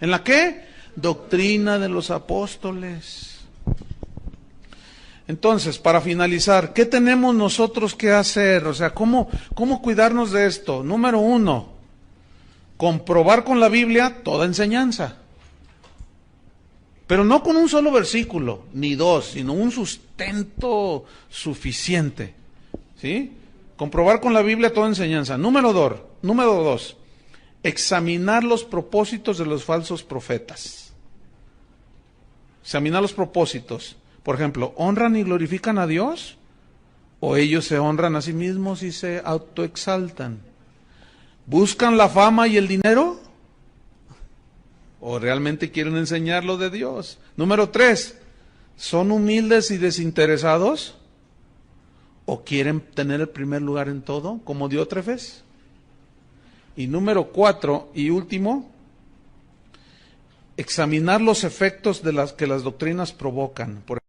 ¿En la qué? Doctrina de los apóstoles. Entonces, para finalizar, ¿qué tenemos nosotros que hacer? O sea, ¿cómo cuidarnos de esto? Número 1, comprobar con la Biblia toda enseñanza. Pero no con un solo versículo, ni dos, sino un sustento suficiente. ¿Sí? Comprobar con la Biblia toda enseñanza. Número 2, examinar los propósitos de los falsos profetas. Examinar los propósitos. Por ejemplo, ¿honran y glorifican a Dios? ¿O ellos se honran a sí mismos y se autoexaltan? ¿Buscan la fama y el dinero? ¿O realmente quieren enseñar lo de Dios? Número 3, ¿son humildes y desinteresados? ¿O quieren tener el primer lugar en todo, como Diótrefes? Y número 4 y último, examinar los efectos que las doctrinas provocan. Por